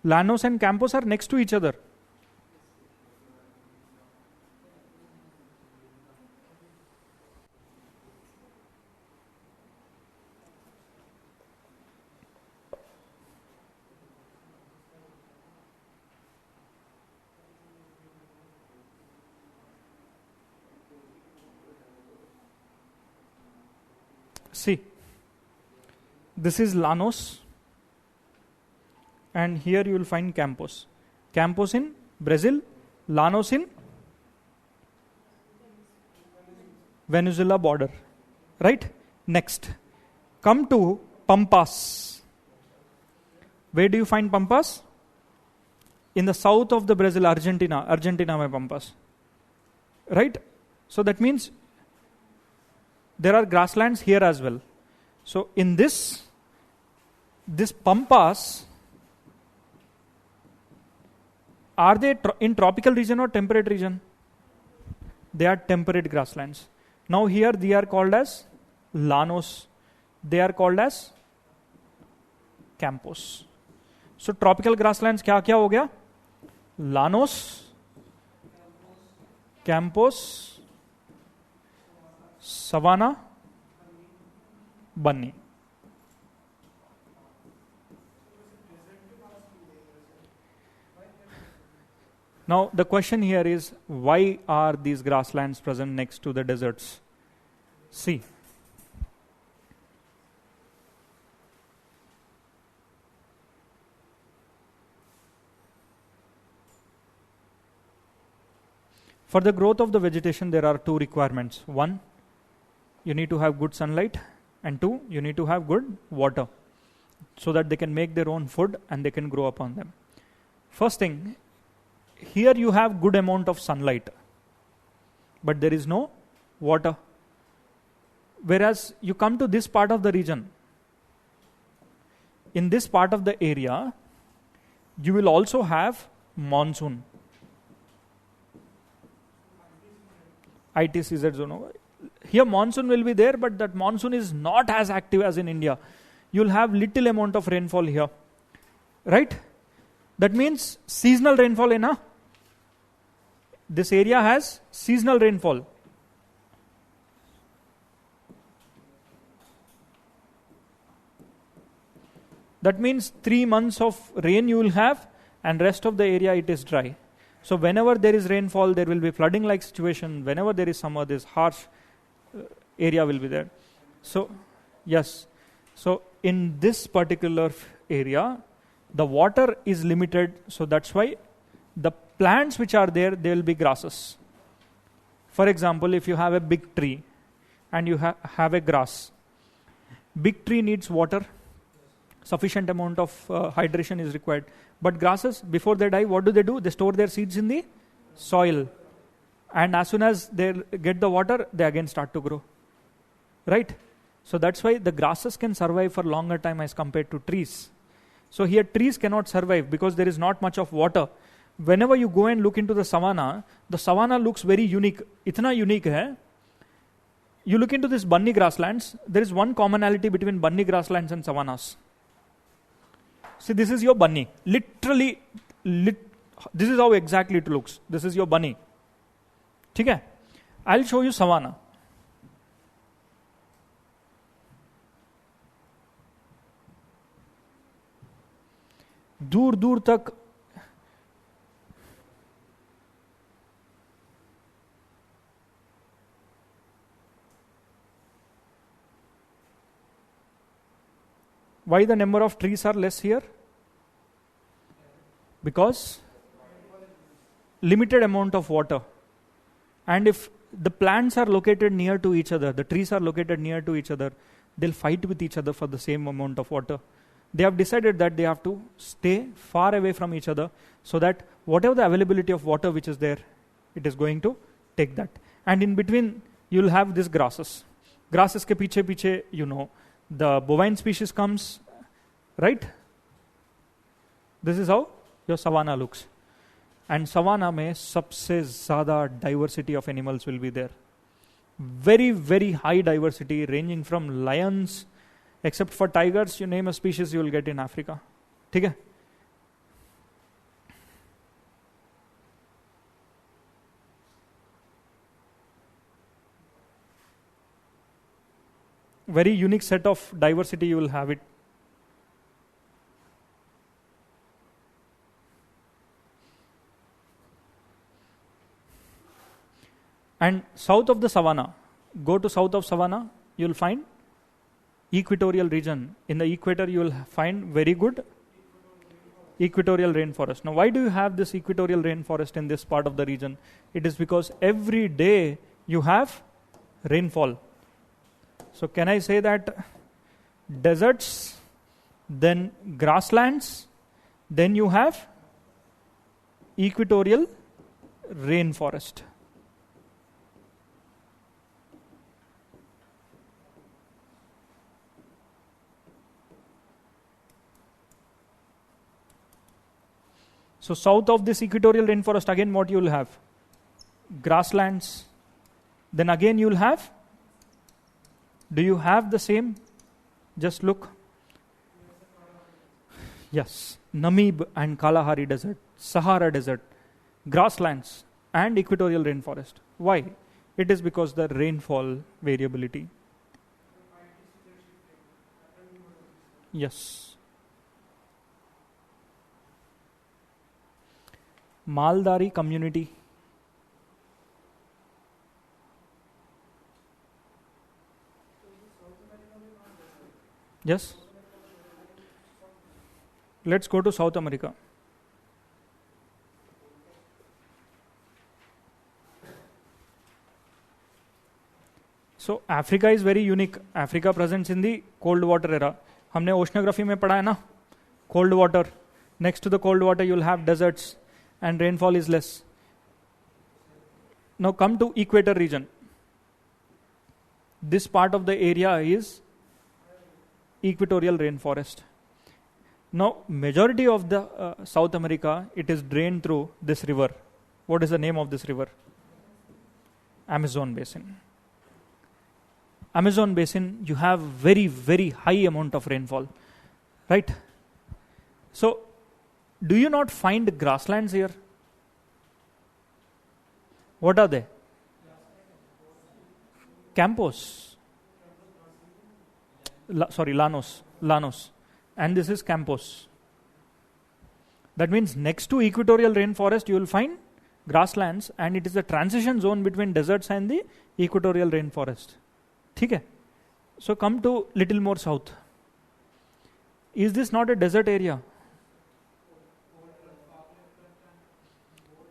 Llanos and Campos are next to each other. See, this is Llanos, and here you will find Campos. Campos in Brazil, Llanos in Venezuela border. Right? Next, come to Pampas. Where do you find Pampas? In the south of the Brazil, Argentina. Argentina mein Pampas. Right? So that means there are grasslands here as well. So in this Pampas, are they in tropical region or temperate region? They are temperate grasslands. Now here they are called as Llanos. They are called as Campos. So tropical grasslands क्या क्या हो गया? Llanos, Campos, savanna, bunny. Now the question here is, why are these grasslands present next to the deserts? See, for the growth of the vegetation, there are two requirements. One, you need to have good sunlight, and two, you need to have good water so that they can make their own food and they can grow upon them. First thing, here you have good amount of sunlight, but there is no water. Whereas you come to this part of the region, in this part of the area, you will also have monsoon. ITCZ zone. Here monsoon will be there, but that monsoon is not as active as in India. You'll have little amount of rainfall here. Right? That means seasonal rainfall in this area has seasonal rainfall. That means 3 months of rain you will have, and rest of the area it is dry. So whenever there is rainfall, there will be flooding like situation. Whenever there is summer, this harsh area will be there. So yes, so in this particular area, the water is limited. So that's why the plants which are there, they will be grasses. For example, if you have a big tree and you have a grass, big tree needs water. Sufficient amount of hydration is required. But grasses, before they die, what do? They store their seeds in the soil. And as soon as they get the water, they again start to grow. Right? So that's why the grasses can survive for longer time as compared to trees. So here trees cannot survive because there is not much of water. Whenever you go and look into the savannah looks very unique. Itna unique hai. You look into this bunny grasslands, there is one commonality between bunny grasslands and savannas. See, this is your bunny. Literally, this is how exactly it looks. This is your bunny. Okay? I'll show you savanna. दूर तक why the number of trees are less here? Because limited amount of water. And if the plants are located near to each other, the trees are located near to each other, they'll fight with each other for the same amount of water. They have decided that they have to stay far away from each other so that whatever the availability of water which is there, it is going to take that. And in between, you'll have these grasses. Grasses ke piche, the bovine species comes, right? This is how your savanna looks. And savanna mein sabse zyada diversity of animals will be there. Very, very high diversity ranging from lions, except for tigers, you name a species you will get in Africa. ठीक है? Very unique set of diversity you will have it. And south of the savanna, go to south of savanna, you will find equatorial region. In the equator, you will find very good equatorial rainforest. Now, why do you have this equatorial rainforest in this part of the region? It is because every day you have rainfall. So, can I say that deserts, then grasslands, then you have equatorial rainforest. So south of this equatorial rainforest, again what you will have? Grasslands. Then again you will have, do you have the same? Just look. Yes, Namib and Kalahari Desert, Sahara Desert, grasslands and equatorial rainforest. Why? It is because the rainfall variability. Yes. Maldari community. Yes. Let's go to South America. So Africa is very unique. Africa presents in the cold water era. हमने oceanography में पढ़ा है ना, cold water. Next to the cold water you will have deserts and rainfall is less. Now come to equator region. This part of the area is equatorial rainforest. Now majority of the South America, it is drained through this river. What is the name of this river? Amazon basin. Amazon basin, you have very, very high amount of rainfall, right? So, do you not find grasslands here? What are they? Campos. Llanos. And this is Campos. That means next to equatorial rainforest, you will find grasslands, and it is the transition zone between deserts and the equatorial rainforest. ठीक है? So come to little more south. Is this not a desert area?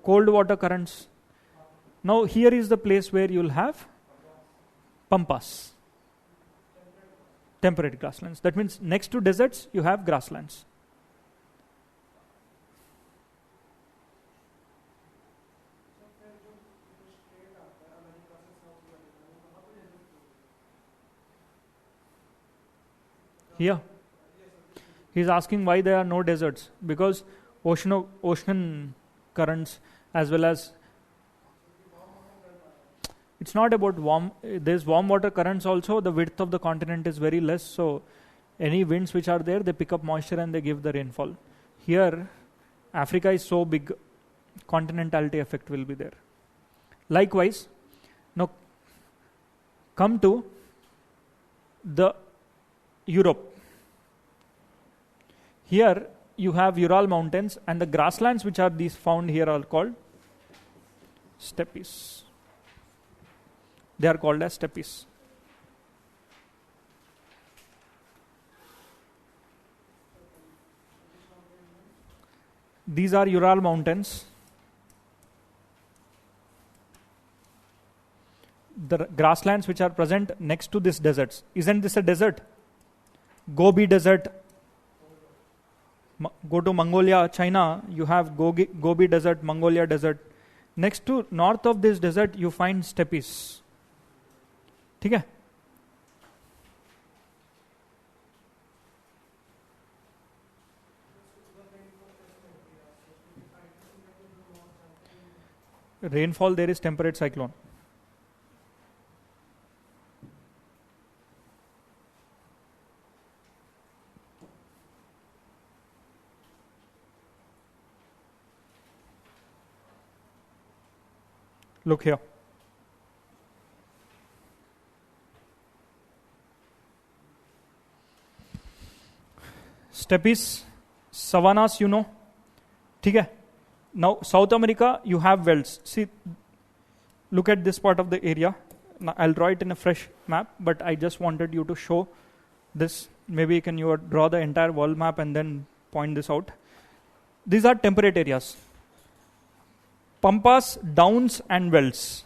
Cold water currents. Now here is the place where you will have pampas. Temperate grasslands. That means next to deserts you have grasslands. Here, he is asking why there are no deserts. Because ocean currents, as well as it's not about warm. There's warm water currents also. The width of the continent is very less, so any winds which are there, they pick up moisture and they give the rainfall. Here, Africa is so big, continentality effect will be there. Likewise, now come to the Europe. Here you have Ural mountains, and the grasslands which are these found here are called steppes. They are called as steppes. These are Ural mountains. The grasslands which are present next to these deserts. Isn't this a desert? Gobi Desert. Go to Mongolia, China, you have Gobi Desert, Mongolia Desert. Next to north of this desert, you find steppes. ठीक है? Rainfall, there is temperate cyclone. Look here. Steppes, savannas, you know. ठीक है? Now, South America, you have welts. See, look at this part of the area. Now, I'll draw it in a fresh map, but I just wanted you to show this. Maybe you can draw the entire world map and then point this out. These are temperate areas. Pampas, downs, and welts.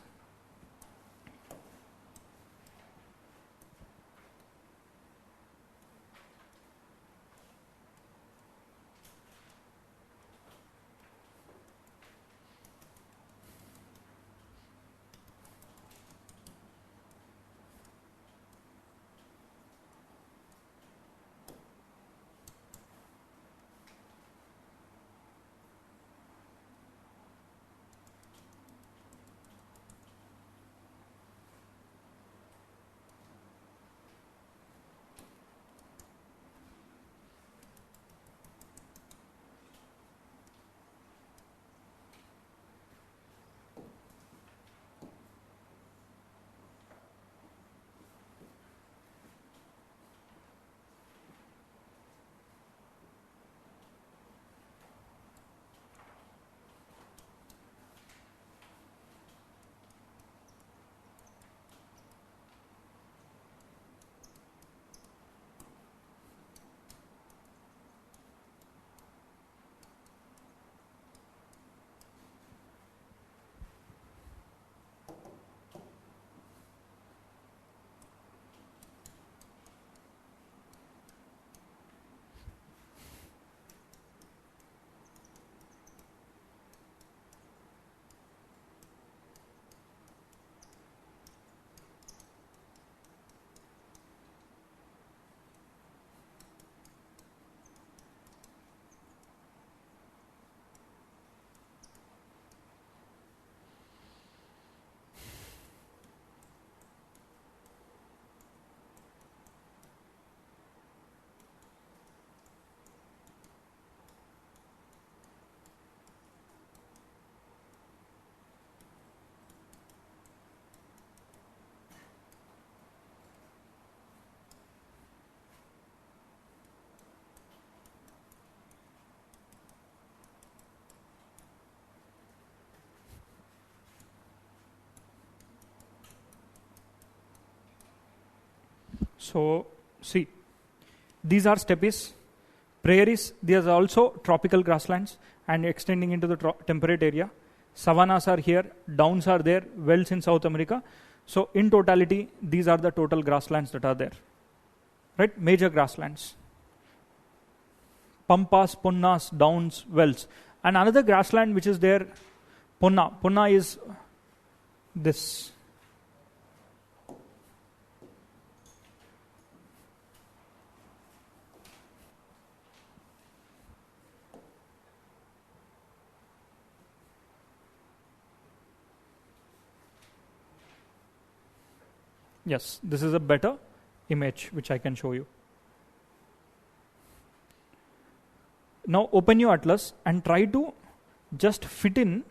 So see, these are steppes, prairies. These are also tropical grasslands and extending into the temperate area. Savannas are here, downs are there, wells in South America. So in totality, these are the total grasslands that are there. Right? Major grasslands. Pampas, punnas, downs, wells. And another grassland which is there, punna. Punna is this. Yes, this is a better image which I can show you. Now open your atlas and try to just fit in.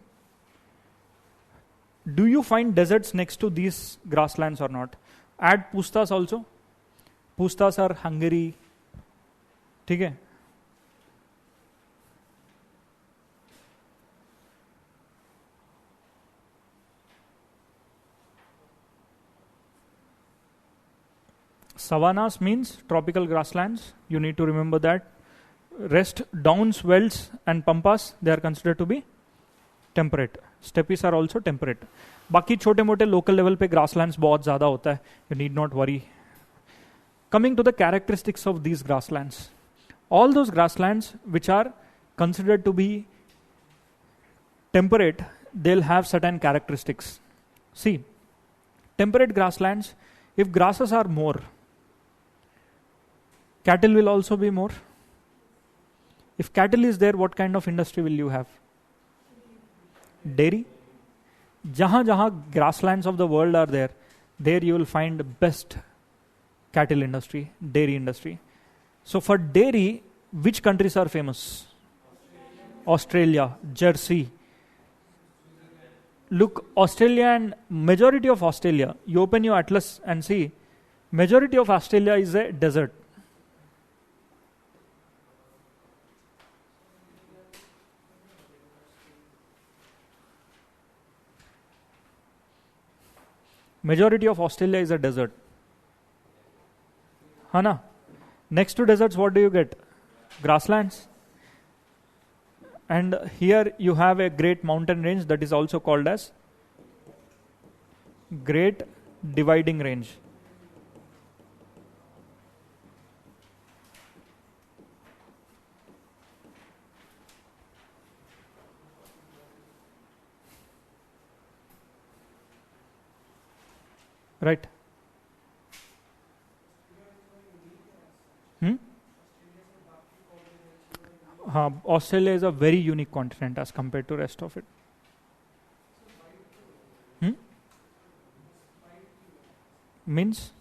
Do you find deserts next to these grasslands or not? Add pustas also. Pustas are Hungary. Okay? Savannas means tropical grasslands. You need to remember that. Rest, downs, wells and pampas, they are considered to be temperate. Steppes are also temperate. बाकी छोटे मोटे local level पे grasslands बहुत ज़्यादा होता है. You need not worry. Coming to the characteristics of these grasslands. All those grasslands which are considered to be temperate, they'll have certain characteristics. See, temperate grasslands, if grasses are more, cattle will also be more. If cattle is there, what kind of industry will you have? Dairy. Jahan grasslands of the world are there, there you will find best cattle industry, dairy industry. So for dairy, which countries are famous? Australia, Jersey. Look, Australia and majority of Australia, you open your atlas and see, majority of Australia is a desert. Majority of Australia is a desert. Hana. Next to deserts, what do you get? Grasslands. And here you have a great mountain range that is also called as Great Dividing Range. Right? Australia is a very unique continent as compared to rest of it. Means?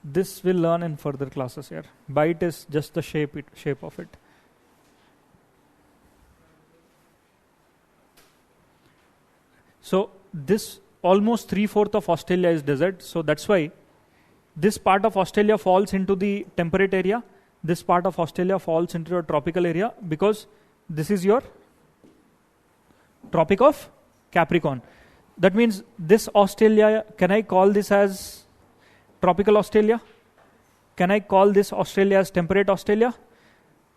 This we'll learn in further classes here. Bite is just the shape of it. So this almost 3/4 of Australia is desert. So that's why this part of Australia falls into the temperate area. This part of Australia falls into a tropical area because this is your Tropic of Capricorn. That means this Australia, can I call this as tropical Australia? Can I call this Australia as temperate Australia?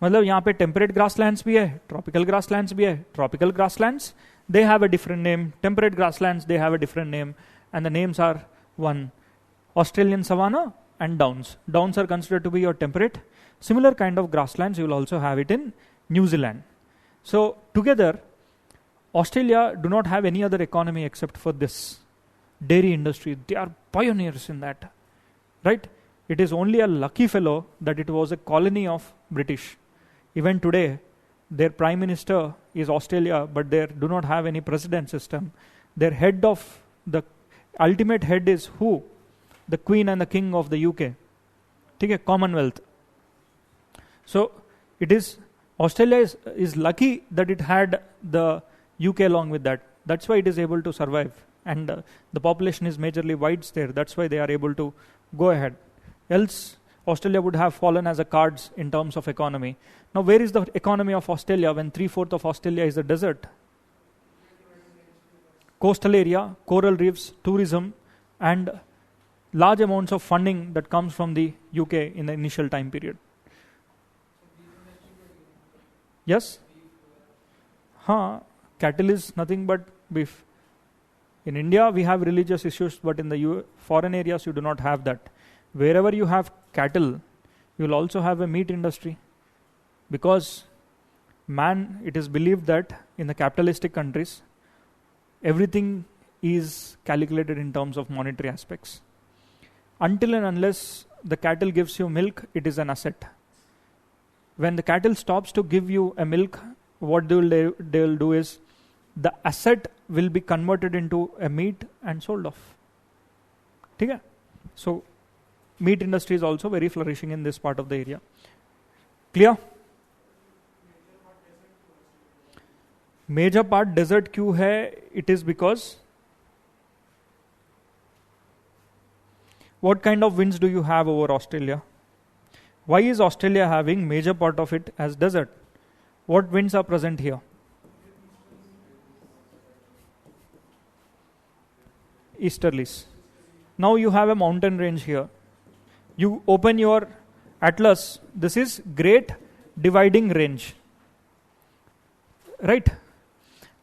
मतलब यहाँ पे temperate grasslands भी है, tropical grasslands भी है. Tropical grasslands, they have a different name. Temperate grasslands, they have a different name. And the names are one. Australian savanna and downs. Downs are considered to be your temperate. Similar kind of grasslands, you will also have it in New Zealand. So together, Australia do not have any other economy except for this dairy industry. They are pioneers in that, right? It is only a lucky fellow that it was a colony of British. Even today, their prime minister is Australia, but they do not have any president system. Their head of the ultimate head is who? The Queen and the King of the UK. Okay, Commonwealth. So it is Australia is lucky that it had the UK along with that. That's why it is able to survive. And the population is majorly whites there. That's why they are able to go ahead. Else, Australia would have fallen as a cards in terms of economy. Now, where is the economy of Australia when 3/4 of Australia is a desert? Coastal area, coral reefs, tourism, and large amounts of funding that comes from the UK in the initial time period. Yes? Cattle is nothing but beef. In India, we have religious issues, but in the foreign areas, you do not have that. Wherever you have cattle, you will also have a meat industry. Because it is believed that in the capitalistic countries, everything is calculated in terms of monetary aspects. Until and unless the cattle gives you milk, it is an asset. When the cattle stops to give you a milk, what they will do is, the asset will be converted into a meat and sold off. Okay? So, meat industry is also very flourishing in this part of the area. Clear? Major part desert क्यों है? It is because what kind of winds do you have over Australia? Why is Australia having major part of it as desert? What winds are present here? Easterlies. Now you have a mountain range here. You open your atlas. This is Great Dividing Range. Right?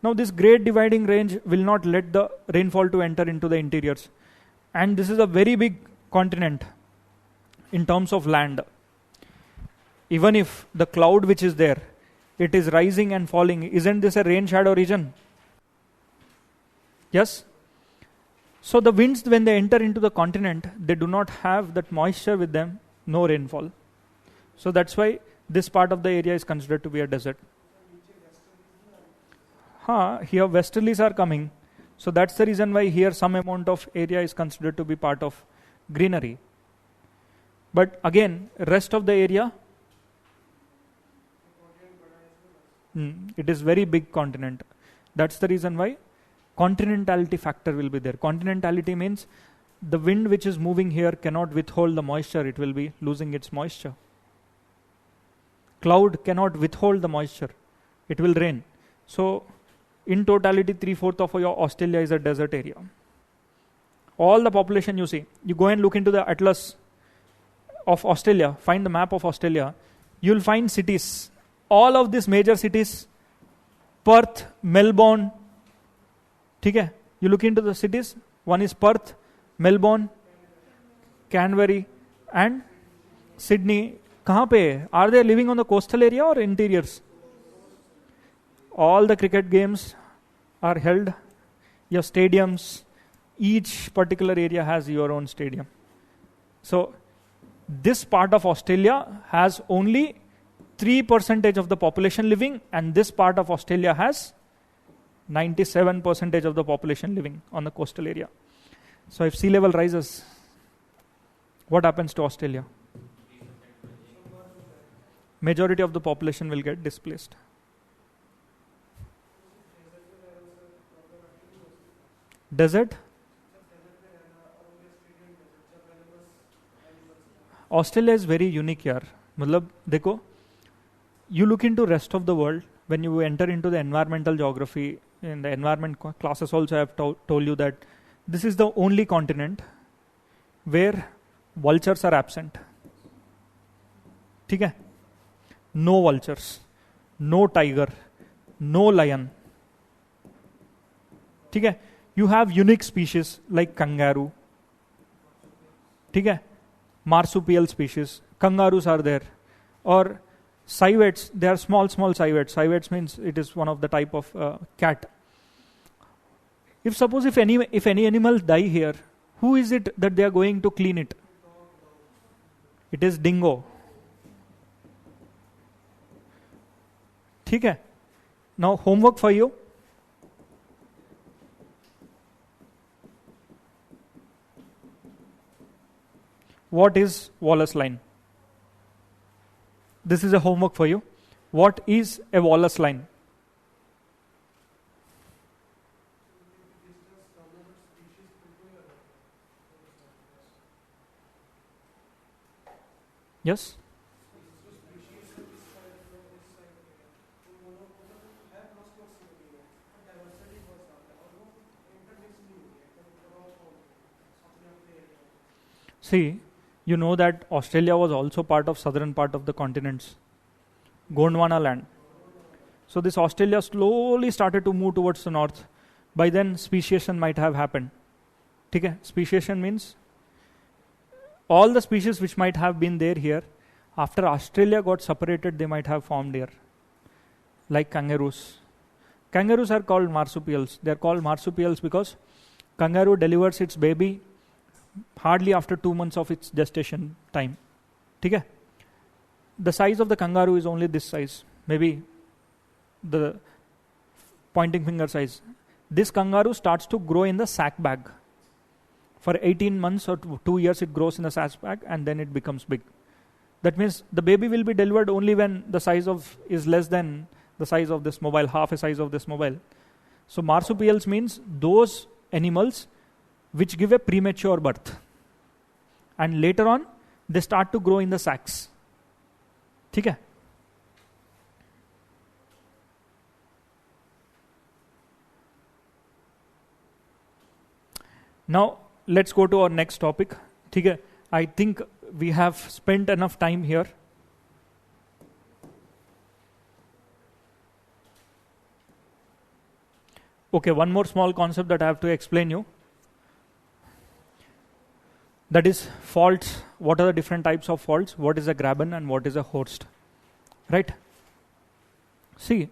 Now this Great Dividing Range will not let the rainfall to enter into the interiors. And this is a very big continent in terms of land. Even if the cloud which is there, it is rising and falling. Isn't this a rain shadow region? Yes? So the winds, when they enter into the continent, they do not have that moisture with them, no rainfall. So that's why this part of the area is considered to be a desert. Here westerlies are coming. So that's the reason why here some amount of area is considered to be part of greenery. But again, rest of the area, it is very big continent. That's the reason why continentality factor will be there. Continentality means the wind which is moving here cannot withhold the moisture. It will be losing its moisture. Cloud cannot withhold the moisture. It will rain. So in totality, 3/4 of your Australia is a desert area. All the population you see, you go and look into the atlas of Australia, find the map of Australia, you will find cities. All of these major cities, Perth, Melbourne, okay? You look into the cities, one is Perth, Melbourne, Canberra, and Sydney. Kahan pe? Are they living on the coastal area or interiors? All the cricket games are held, your stadiums, each particular area has your own stadium. So, this part of Australia has only 3% of the population living, and this part of Australia has 97% of the population living on the coastal area. So, if sea level rises, what happens to Australia? Majority of the population will get displaced. Desert? Australia is very unique here. मतलब देखो, you look into rest of the world, when you enter into the environmental geography, in the environment classes also I have told you that this is the only continent where vultures are absent. ठीक है? No vultures, no tiger, no lion. ठीक है? You have unique species like kangaroo. ठीक है? Marsupial species. Kangaroos are there. Or civets, they are small civets. Civets means it is one of the type of cat. If any animal die here, who is it that they are going to clean it? It is dingo. ठीक है? Now homework for you. What is Wallace line? This is a homework for you. What is a Wallace line? Yes? See, you know that Australia was also part of southern part of the continents, Gondwana land. So this Australia slowly started to move towards the north. By then, speciation might have happened. Okay? Speciation means all the species which might have been there here, after Australia got separated, they might have formed here. Like kangaroos. Kangaroos are called marsupials. They are called marsupials because kangaroo delivers its baby hardly after 2 months of its gestation time. Okay? The size of the kangaroo is only this size. Maybe the pointing finger size. This kangaroo starts to grow in the sack bag. For 18 months or 2 years it grows in the sack bag and then it becomes big. That means the baby will be delivered only when the size of is less than the size of this mobile, half a size of this mobile. So marsupials means those animals which give a premature birth. And later on, they start to grow in the sacks. Okay? Now, let's go to our next topic. Okay? I think we have spent enough time here. Okay, one more small concept that I have to explain you. That is faults. What are the different types of faults? What is a graben and what is a horst? Right? See,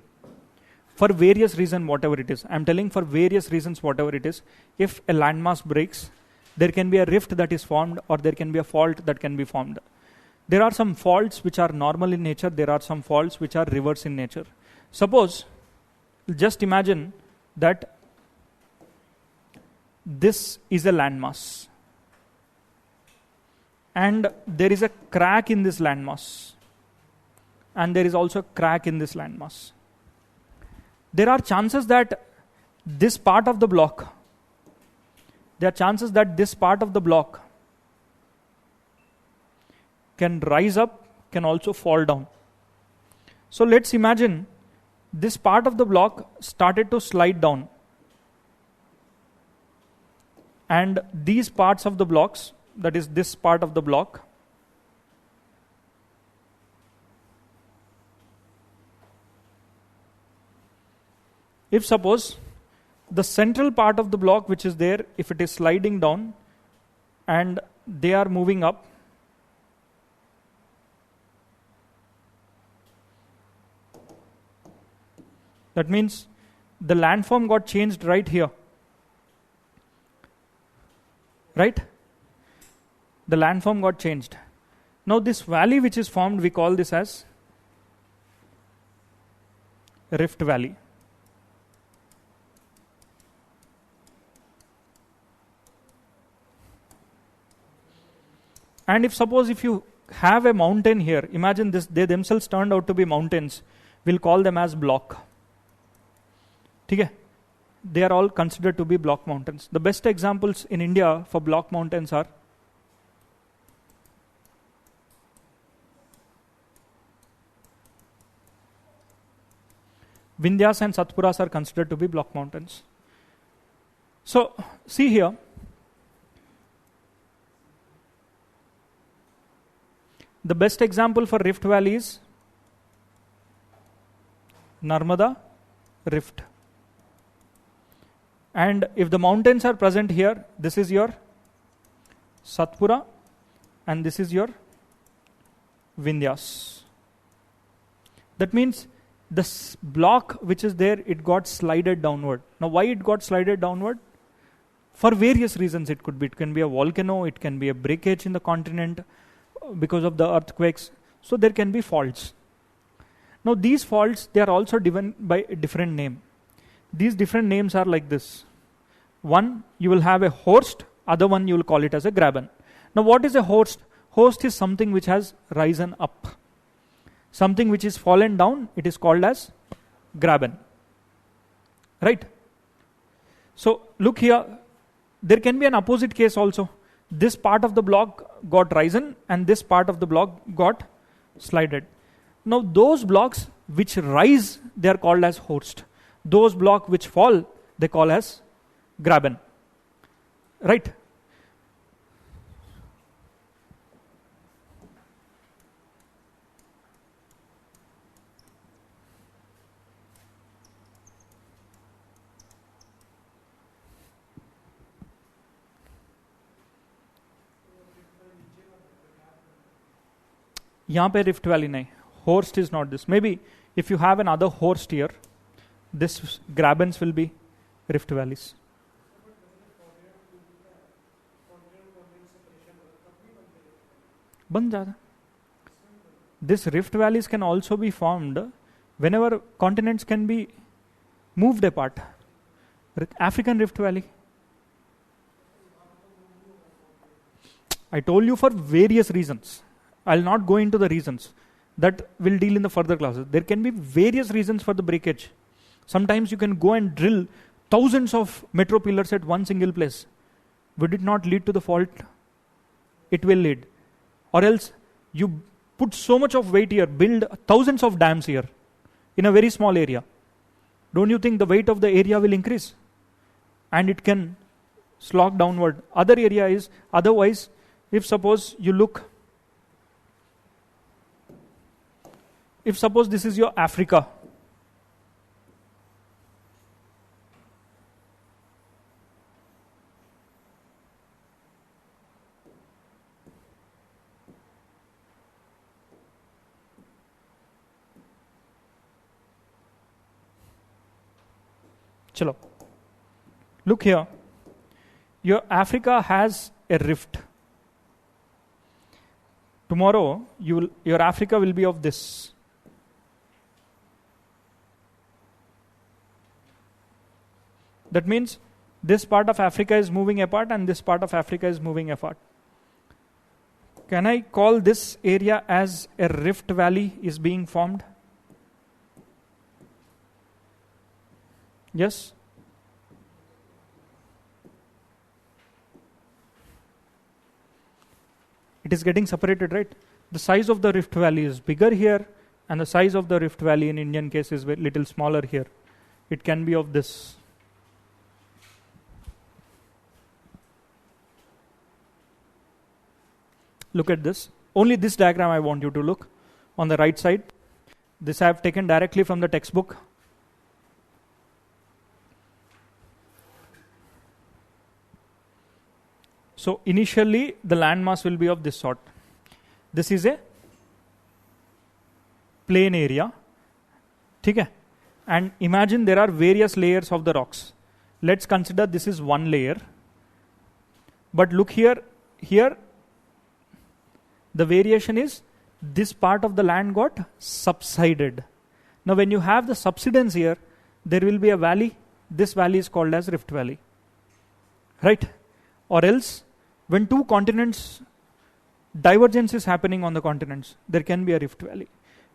for various reasons, whatever it is, I'm telling for various reasons, whatever it is, if a landmass breaks, there can be a rift that is formed or there can be a fault that can be formed. There are some faults which are normal in nature. There are some faults which are reverse in nature. Suppose, just imagine that this is a landmass and there is a crack in this landmass and there is also a crack in this landmass. There are chances that this part of the block, can rise up, can also fall down. So let's imagine this part of the block started to slide down. And these parts of the blocks, that is this part of the block, if suppose the central part of the block which is there, if it is sliding down and they are moving up, that means the landform got changed right here. Right? The landform got changed. Now this valley which is formed, we call this as rift valley. And if suppose if you have a mountain here, imagine this, they themselves turned out to be mountains, we'll call them as block. Okay? They are all considered to be block mountains. The best examples in India for block mountains are Vindhyas and Satpuras are considered to be block mountains. So, see here. The best example for rift valley is Narmada rift. And if the mountains are present here, this is your Satpura and this is your Vindhyas. That means this block which is there, it got slided downward. Now why it got slided downward? For various reasons it could be. It can be a volcano, it can be a breakage in the continent because of the earthquakes. So there can be faults. Now these faults, they are also given by a different name. These different names are like this. One, you will have a horst, other one you will call it as a graben. Now what is a horst? Horst is something which has risen up. Something which is fallen down, it is called as graben. Right? So look here, there can be an opposite case also. This part of the block got risen and this part of the block got slided. Now those blocks which rise, they are called as horst. Those blocks which fall, they call as graben. Right? यहाँ पे rift valley नहीं, horst is not this. Maybe if you have another horst here, this grabens will be rift valleys. बन जाता. This rift valleys can also be formed whenever continents can be moved apart. African rift valley. I told you for various reasons. I'll not go into the reasons. That will deal in the further classes. There can be various reasons for the breakage. Sometimes you can go and drill thousands of metro pillars at one single place. Would it not lead to the fault? It will lead. Or else you put so much of weight here, build thousands of dams here in a very small area. Don't you think the weight of the area will increase? And it can slog downward. Other area is, otherwise, if suppose you look, if suppose this is your Africa, chalo, look here, your Africa has a rift. Tomorrow, your Africa will be of this. That means this part of Africa is moving apart and this part of Africa is moving apart. Can I call this area as a rift valley is being formed? Yes? It is getting separated, right? The size of the rift valley is bigger here and the size of the rift valley in Indian case is little smaller here. It can be of this. Look at this. Only this diagram I want you to look on the right side. This I have taken directly from the textbook. So initially the landmass will be of this sort. This is a plain area. Okay? And imagine there are various layers of the rocks. Let's consider this is one layer. But look here, the variation is this part of the land got subsided. Now when you have the subsidence here, there will be a valley. This valley is called as rift valley. Right? Or else, when two continents, divergence is happening on the continents, there can be a rift valley.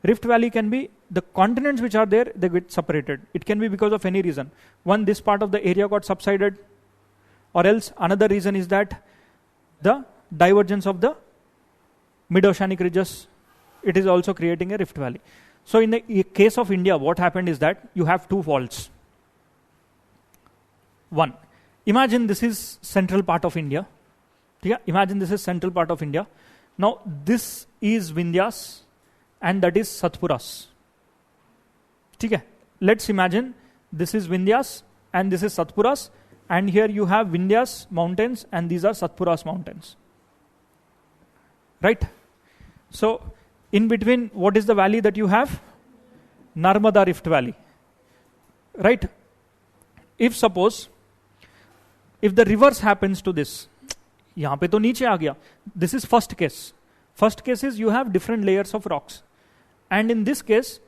Rift valley can be the continents which are there, they get separated. It can be because of any reason. One, this part of the area got subsided. Or else, another reason is that the divergence of the mid-oceanic ridges, it is also creating a rift valley. So in the case of India, what happened is that you have two faults. One, imagine this is central part of India. Yeah, imagine this is central part of India. Now this is Vindhyas and that is Satpuras. Okay. Let's imagine this is Vindhyas and this is Satpuras, and here you have Vindhyas mountains and these are Satpuras mountains. Right? So in between, what is the valley that you have? Narmada Rift Valley. Right? If suppose, if the reverse happens to this, यहाँ पे तो नीचे आ गया. This is first case. First case is you have different layers of rocks. And in this case,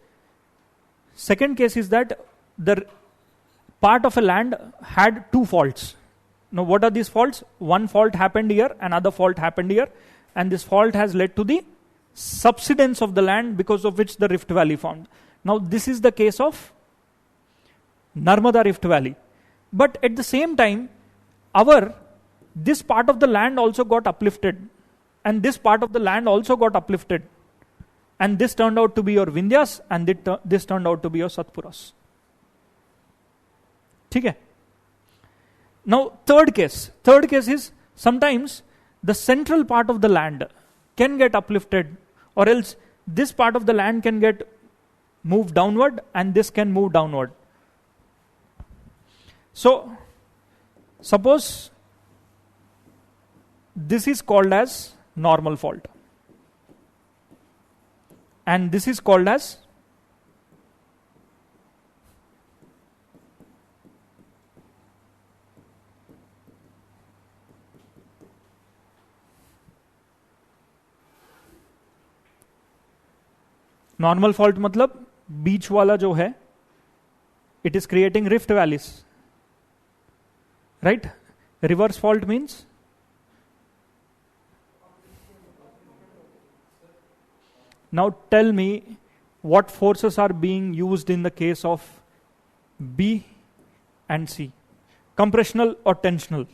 second case is that the part of a land had two faults. Now what are these faults? One fault happened here, another fault happened here, and this fault has led to the subsidence of the land because of which the rift valley formed. Now this is the case of Narmada Rift Valley. But at the same time, this part of the land also got uplifted, and this part of the land also got uplifted, and this turned out to be your Vindhyas, and this turned out to be your Satpuras. Okay? Now third case is sometimes the central part of the land can get uplifted, or else this part of the land can get moved downward and this can move downward. So suppose this is called as normal fault. and this is called as normal fault. मतलब बीच वाला जो है, it is creating rift valleys, right. Reverse fault means now tell me what forces are being used in the case of B and C, compressional or tensional?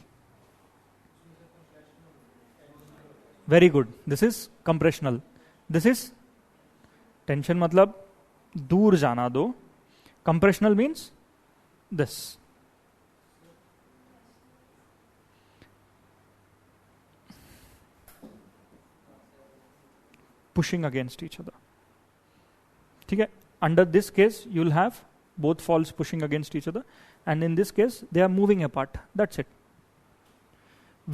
Very good, this is compressional. This is tension, मतलब दूर जाना दो. Compressional means this. Pushing against each other. ठीक है. Under this case, you'll have both falls pushing against each other, and in this case, they are moving apart. That's it.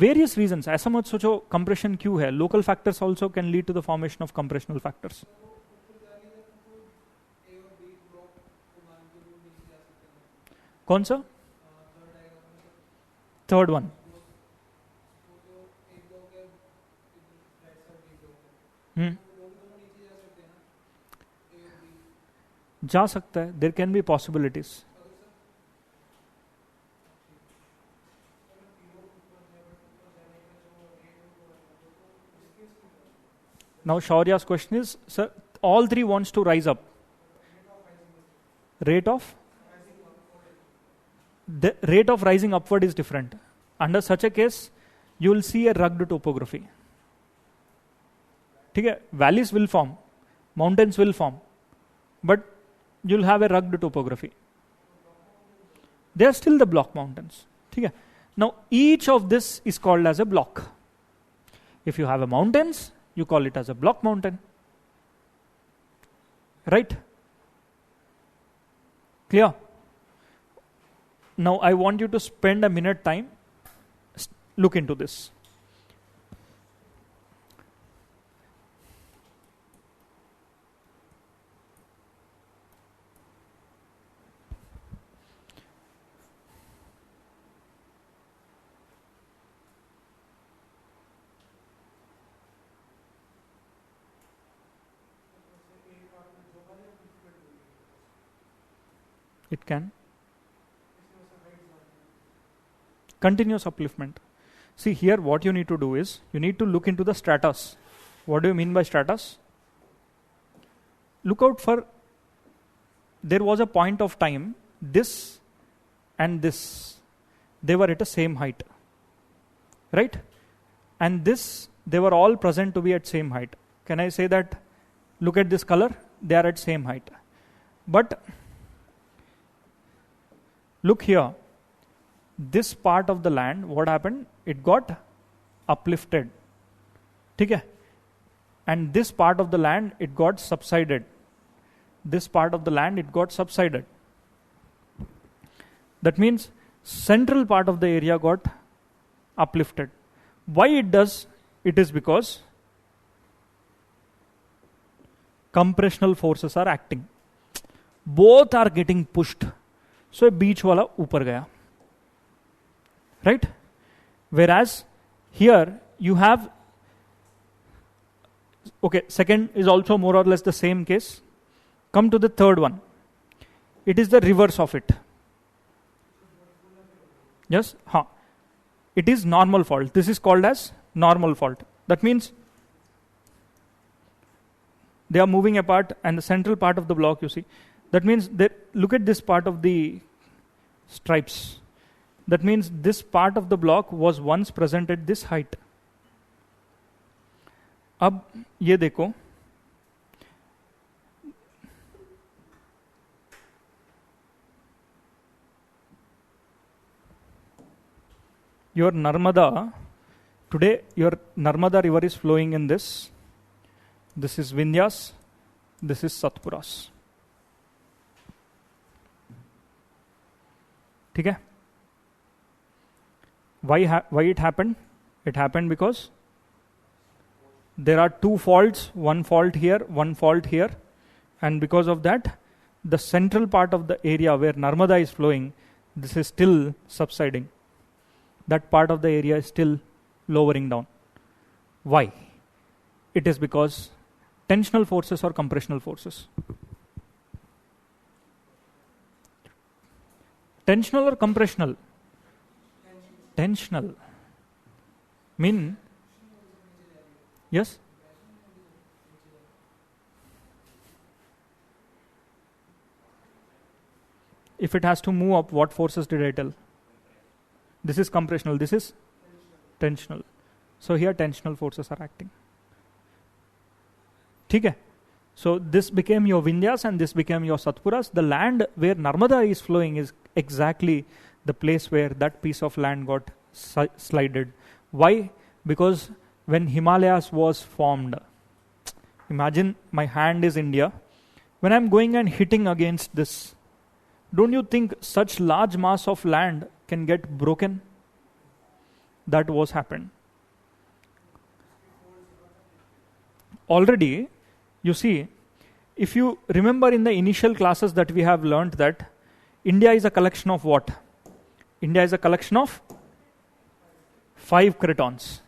Various reasons. ऐसा मत सोचो compression क्यों है. Local factors also can lead to the formation of compressional factors. कौन सा? Third one. जा सकता है. There can be possibilities. Now Shaurya's question is, sir, all three wants to rise up. Rate of? The rate of rising upward is different. Under such a case, you will see a rugged topography. ठीक है. Valleys will form, mountains will form, but you'll have a rugged topography. They are still the block mountains. ठीक है. Now each of this is called as a block. If you have a mountains, you call it as a block mountain. Right? Clear? Now I want you to spend a minute time, look into this. It can. Continuous upliftment. See here, what you need to do is, you need to look into the stratus. What do you mean by stratus? Look out for, there was a point of time, this and this, they were at the same height. Right? And this, they were all present to be at same height. Can I say that, look at this color, they are at same height. But look here, this part of the land, what happened? It got uplifted. ठीक है? And this part of the land, it got subsided. This part of the land, it got subsided. That means central part of the area got uplifted. Why it does? It is because compressional forces are acting. Both are getting pushed. So बीच वाला ऊपर गया. Right? Whereas here you have, okay, second is also more or less the same case. Come to the third one. It is the reverse of it. Yes? It is normal fault. This is called as normal fault. That means they are moving apart and the central part of the block, you see. That means that, look at this part of the stripes. That means this part of the block was once present at this height. अब ये देखो, your Narmada, today your Narmada river is flowing in this. This is Vindhyas, this is Satpuras. ठीक है? Why it happened? It happened because there are two faults, one fault here, one fault here, and because of that, the central part of the area where Narmada is flowing, this is still subsiding. That part of the area is still lowering down. Why? It is because tensional forces or compressional forces. Tensional or compressional? Tensional. Mean? Yes? If it has to move up, what forces did I tell? This is compressional, this is tensional. So here tensional forces are acting. Okay? So this became your Vindhyas and this became your Satpuras. The land where Narmada is flowing is exactly the place where that piece of land got slided. Why? Because when Himalayas was formed, imagine my hand is India. When I'm going and hitting against this, don't you think such large mass of land can get broken? That was happened. Already, you see, if you remember in the initial classes that we have learned that India is a collection of what? India is a collection of 5 cratons.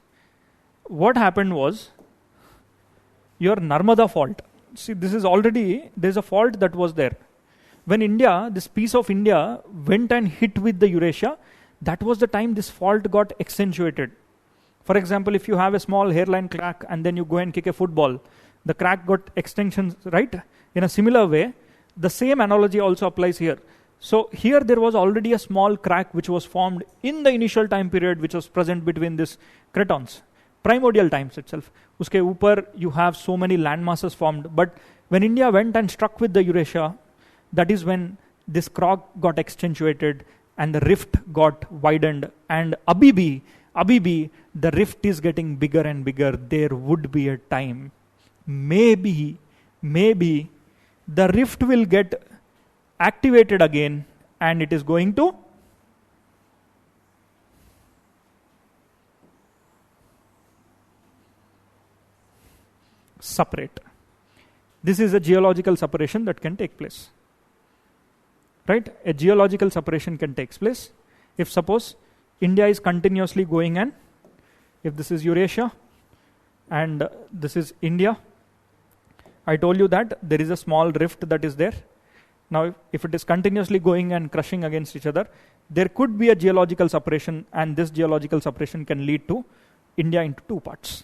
What happened was, your Narmada fault. See, this is already, there's a fault that was there. When India, this piece of India went and hit with the Eurasia, that was the time this fault got accentuated. For example, if you have a small hairline crack and then you go and kick a football, the crack got extensions, right? In a similar way, the same analogy also applies here. So here there was already a small crack which was formed in the initial time period which was present between these cratons. Primordial times itself. Uske upar you have so many land masses formed. But when India went and struck with the Eurasia, that is when this crack got accentuated and the rift got widened. And Abibi, the rift is getting bigger and bigger. There would be a time, maybe the rift will get activated again and it is going to separate. This is a geological separation that can take place. Right? A geological separation can take place. If suppose India is continuously going and if this is Eurasia and this is India, I told you that there is a small rift that is there. Now, if it is continuously going and crushing against each other, there could be a geological separation, and this geological separation can lead to India into 2 parts.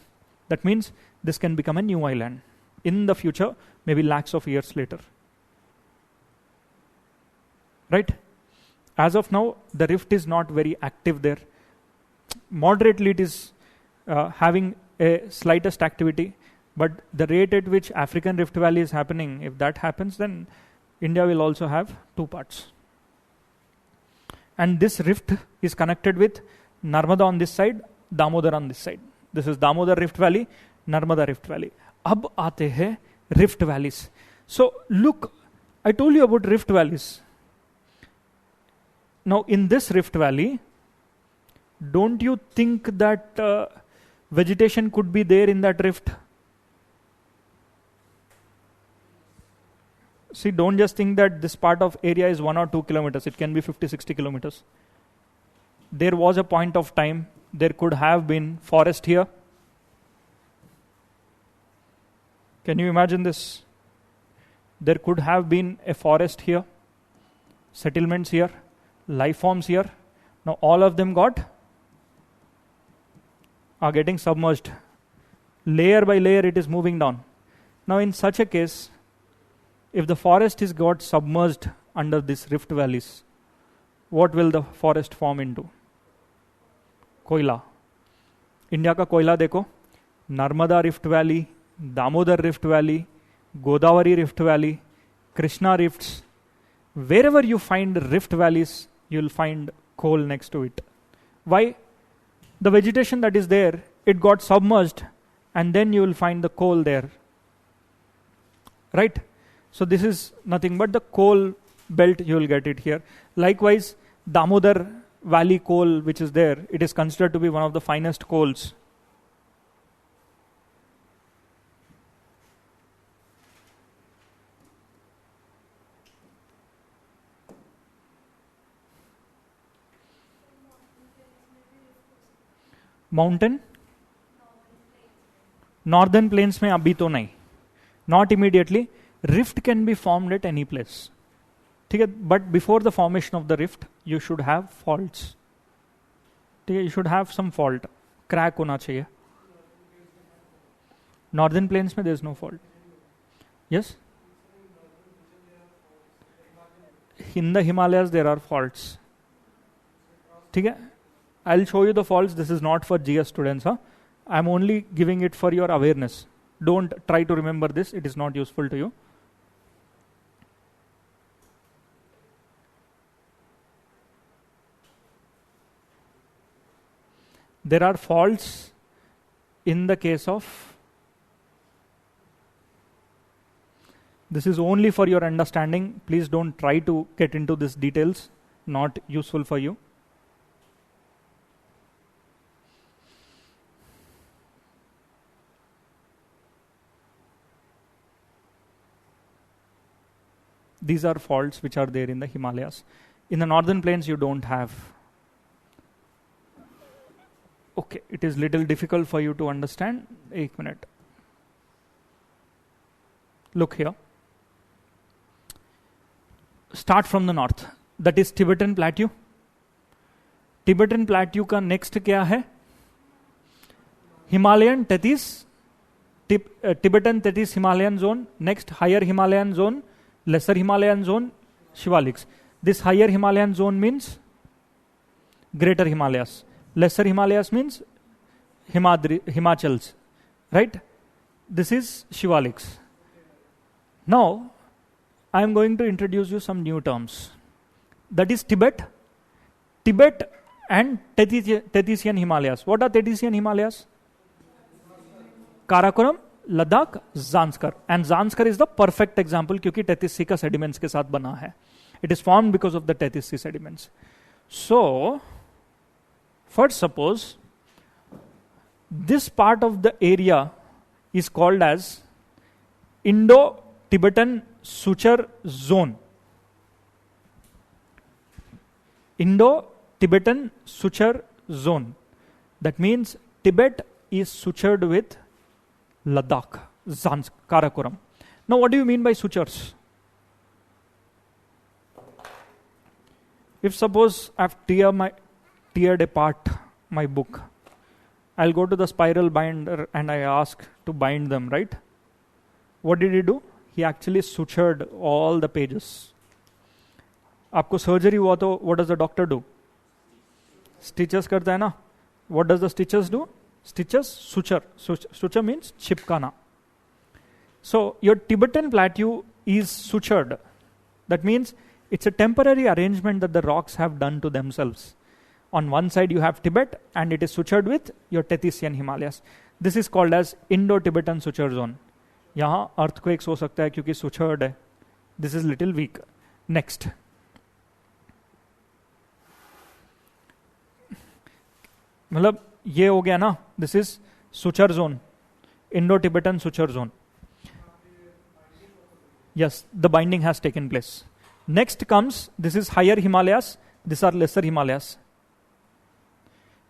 That means this can become a new island in the future, maybe lakhs of years later. Right? As of now, the rift is not very active there. Moderately, it is having a slightest activity, but the rate at which African Rift Valley is happening, if that happens, then India will also have 2 parts. And this rift is connected with Narmada on this side, Damodar on this side. This is Damodar Rift Valley, Narmada Rift Valley. Ab aate hai rift valleys. So look, I told you about rift valleys. Now in this rift valley, don't you think that vegetation could be there in that rift? See, don't just think that this part of area is 1 or 2 kilometers. It can be 50, 60 kilometers. There was a point of time, there could have been forest here. Can you imagine this? There could have been a forest here, settlements here, life forms here. Now all of them are getting submerged. Layer by layer it is moving down. Now in such a case, if the forest is got submerged under these rift valleys, what will the forest form into? Koila. India ka koila dekho. Narmada Rift Valley, Damodar Rift Valley, Godavari Rift Valley, Krishna Rifts. Wherever you find rift valleys, you will find coal next to it. Why? The vegetation that is there, it got submerged and then you will find the coal there. Right? So this is nothing but the coal belt, you will get it here. Likewise, Damodar Valley coal which is there, it is considered to be one of the finest coals. Mountain, northern plains में अभी तो नहीं, not immediately. Rift can be formed at any place, ठीक है, but before the formation of the rift you should have faults, ठीक है, you should have some fault, crack होना चाहिए. नॉर्दर्न प्लेन्स में there is no fault. Yes, in the Himalayas there are faults, ठीक है. I will show you the faults. This is not for GS students. I am only giving it for your awareness. Don't try to remember this, it is not useful to you. There are faults in the case of, this is only for your understanding, please don't try to get into these details, not useful for you. These are faults which are there in the Himalayas. In the northern plains, you don't have. Okay, it is little difficult for you to understand. 1 minute. Look here. Start from the north. That is Tibetan Plateau. Tibetan Plateau का next क्या है? Himalayan Tethys. Tibetan Tethys Himalayan zone. Next higher Himalayan zone. Lesser Himalayan zone, Shivaliks. This higher Himalayan zone means greater Himalayas. Lesser Himalayas means Himachals. Right? This is Shivaliks. Now, I am going to introduce you some new terms. That is Tibet. Tibet and Tethys Himalayas. What are Tethys Himalayas? Karakoram, Ladakh, Zanskar. And Zanskar is the perfect example क्योंकि Tethys Sea का sediments के साथ बना है. It is formed because of the Tethys Sea sediments. So, first suppose this part of the area is called as Indo-Tibetan Suture Zone. Indo-Tibetan Suture Zone. That means Tibet is sutured with Ladakh, Zanskar, Karakoram. Now, what do you mean by sutures? If suppose I've teared apart my book, I'll go to the spiral binder and I ask to bind them, right? What did he do? He actually sutured all the pages. आपको surgery हुआ तो what does the doctor do? Stitches करता है ना? What does the stitches do? Stitches, suture. Suture means chipkana. So your Tibetan plateau is sutured. That means it's a temporary arrangement that the rocks have done to themselves. On one side you have Tibet and it is sutured with your Tethys Himalayas. This is called as Indo-Tibetan Suture Zone. यहाँ earthquakes हो सकता है क्योंकि sutured है. This is little weak. Next. मतलब ये हो गया ना, this is suture zone, Indo Tibetan suture zone. Yes, the binding has taken place. Next comes, this is higher Himalayas, this are lesser Himalayas.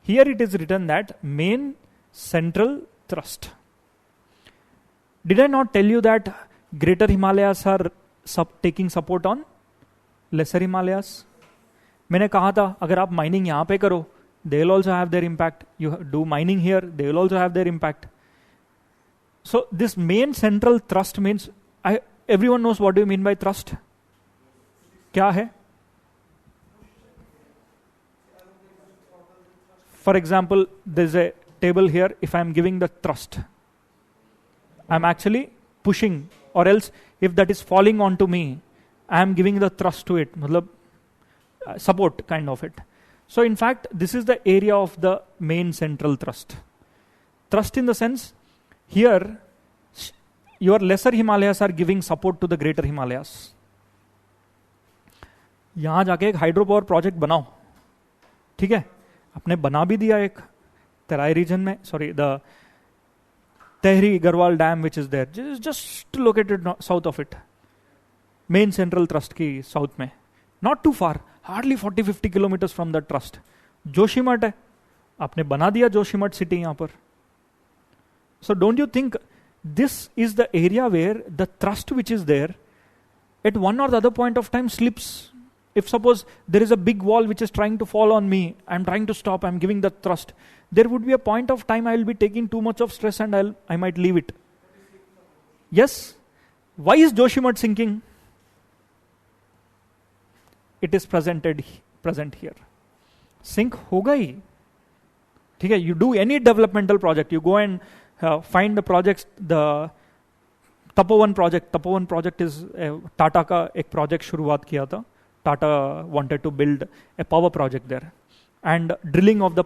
Here it is written that main central thrust. Did I not tell you that greater Himalayas are taking support on lesser Himalayas? मैंने कहा था अगर आप mining यहां पे करो, they will also have their impact. You do mining here, they will also have their impact. So this main central thrust means, everyone knows what do you mean by thrust? क्या है? For example, there's a table here. If I'm giving the thrust, I'm actually pushing, or else if that is falling onto me, I'm giving the thrust to it. मतलब support kind of it. So in fact, this is the area of the main central thrust. Thrust in the sense, here, your lesser Himalayas are giving support to the greater Himalayas. यहाँ जाके एक hydro power project बनाओ, ठीक है? आपने बना भी दिया एक तराई रीजन में, sorry the Tehri Garhwal Dam which is there, just located south of it. Main central thrust की south में. Not too far, hardly 40-50 kilometers from the thrust. Joshimath है, आपने बना दिया जोशीमठ सिटी यहां पर. So don't you think this is the area where the thrust which is there at one or the other point of time slips? If suppose there is a big wall which is trying to fall on me, I'm trying to stop, I'm giving the thrust. There would be a point of time I will be taking too much of stress and I might leave it. Yes? Why is Joshimut sinking? It is present here. Sink hoga hi. Okay, you do any developmental project, you go and find the projects, the Tapovan project is Tata का एक project शुरुआत किया था. Tata wanted to build a power project there, and drilling of the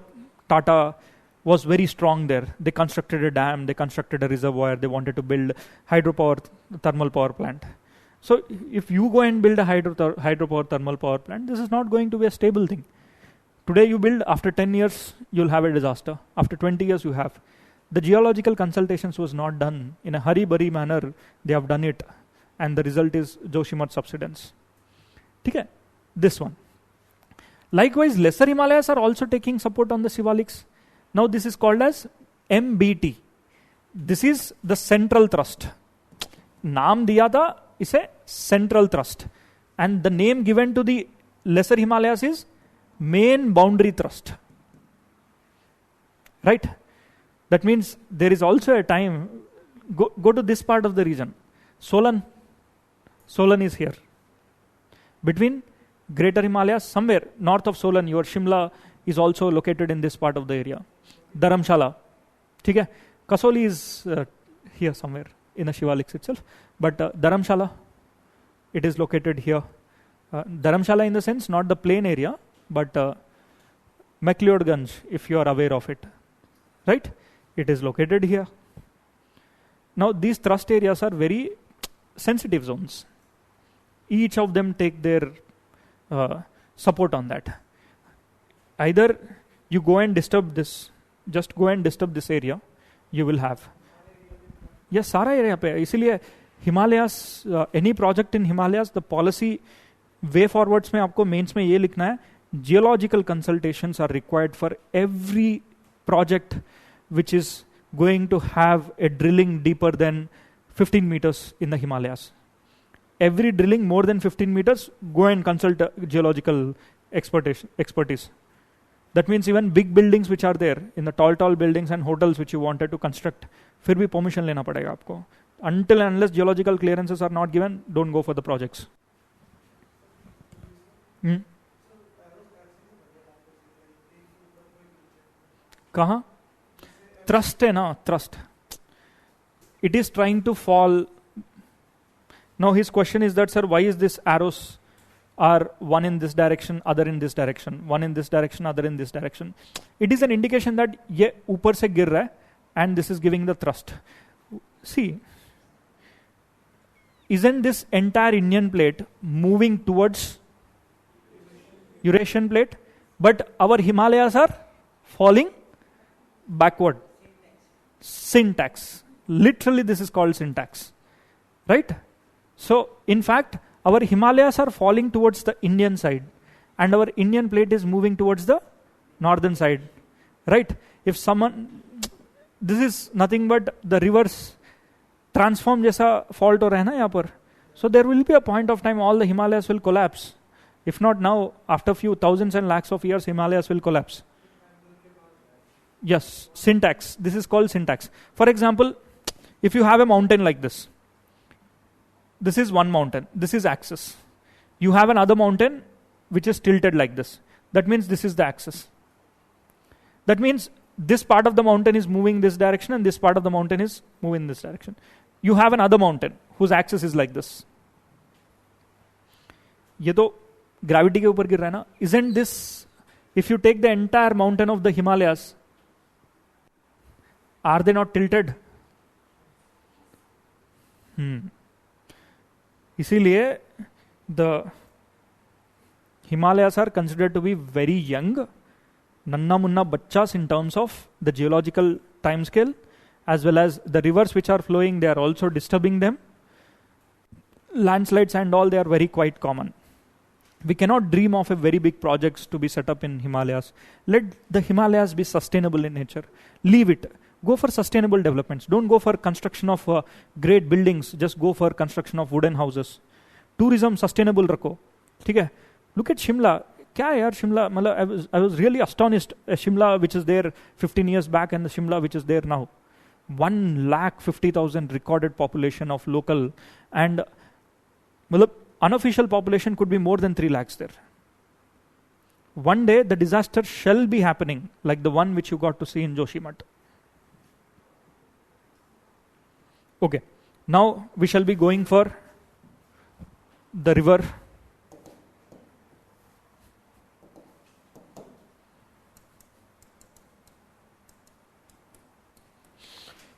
Tata was very strong there. They constructed a dam, they constructed a reservoir, they wanted to build thermal power plant. So if you go and build a hydropower thermal power plant, this is not going to be a stable thing. Today you build, after 10 years you'll have a disaster. After 20 years you have. The geological consultations was not done in a hurry-burry manner. They have done it, and the result is Joshimut subsidence. Okay, this one. Likewise, lesser Himalayas are also taking support on the Shivaliks. Now this is called as MBT. This is the central thrust. Naam diya tha ise central thrust, and the name given to the lesser Himalayas is main boundary thrust. Right? That means there is also a time. Go to this part of the region. Solan is here. Between Greater Himalayas, somewhere north of Solan, your Shimla is also located in this part of the area. Dharamshala. Okay? Kasoli is here somewhere in the Shivaliks itself. But Dharamshala, it is located here. Dharamshala in the sense, not the plain area, but McLeodganj, if you are aware of it. Right? It is located here. Now these thrust areas are very sensitive zones. Each of them take their support on that. Either you go and disturb this, just go and disturb this area, you will have. Yes, सारा area पे. इसीलिए Himalayas, any project in Himalayas, the policy way forwards में आपको mains में ये लिखना है, geological consultations are required for every project which is going to have a drilling deeper than 15 meters in the Himalayas. Every drilling more than 15 meters, go and consult geological expertise. That means even big buildings which are there, in the tall buildings and hotels which you wanted to construct, फिर भी permission लेना पड़ेगा आपको. Until and unless geological clearances are not given, don't go for the projects. कहाँ? Thrust है ना, thrust. It is trying to fall. Now his question is that, sir, why is this arrows are one in this direction, other in this direction, one in this direction, other in this direction? It is an indication that ये ऊपर से गिर रहा है, and this is giving the thrust. See, isn't this entire Indian plate moving towards Eurasian plate? But our Himalayas are falling backward. Syntax. Literally this is called syntax. Right? So, in fact, our Himalayas are falling towards the Indian side, and our Indian plate is moving towards the northern side. Right? If someone, this is nothing but the reverse transform जैसा fault हो रहा है ना यहाँ पर. So there will be a point of time all the Himalayas will collapse. If not now, after few thousands and lakhs of years, Himalayas will collapse. Yes, syntax. This is called syntax. For example, if you have a mountain like this, this is one mountain, this is axis. You have another mountain which is tilted like this. That means this is the axis. That means this part of the mountain is moving this direction and this part of the mountain is moving this direction. You have another mountain whose axis is like this. ये तो gravity के ऊपर गिर रहा है ना? Isn't this, if you take the entire mountain of the Himalayas, are they not tilted? इसीलिए the Himalayas are considered to be very young, नन्ना Munna बच्चास in terms of the geological time scale, as well as the rivers which are flowing, they are also disturbing them. Landslides and all, they are very quite common. We cannot dream of a very big projects to be set up in Himalayas. Let the Himalayas be sustainable in nature. Leave it. Go for sustainable developments. Don't go for construction of great buildings. Just go for construction of wooden houses. Tourism sustainable रखो. ठीक है? Look at Shimla. क्या है यार Shimla? मतलब I was really astonished. Shimla which is there 15 years back and the Shimla which is there now. 1,50,000 recorded population of local, and मतलब unofficial population could be more than 3 lakhs there. One day the disaster shall be happening like the one which you got to see in Joshimath. Okay, now we shall be going for the river.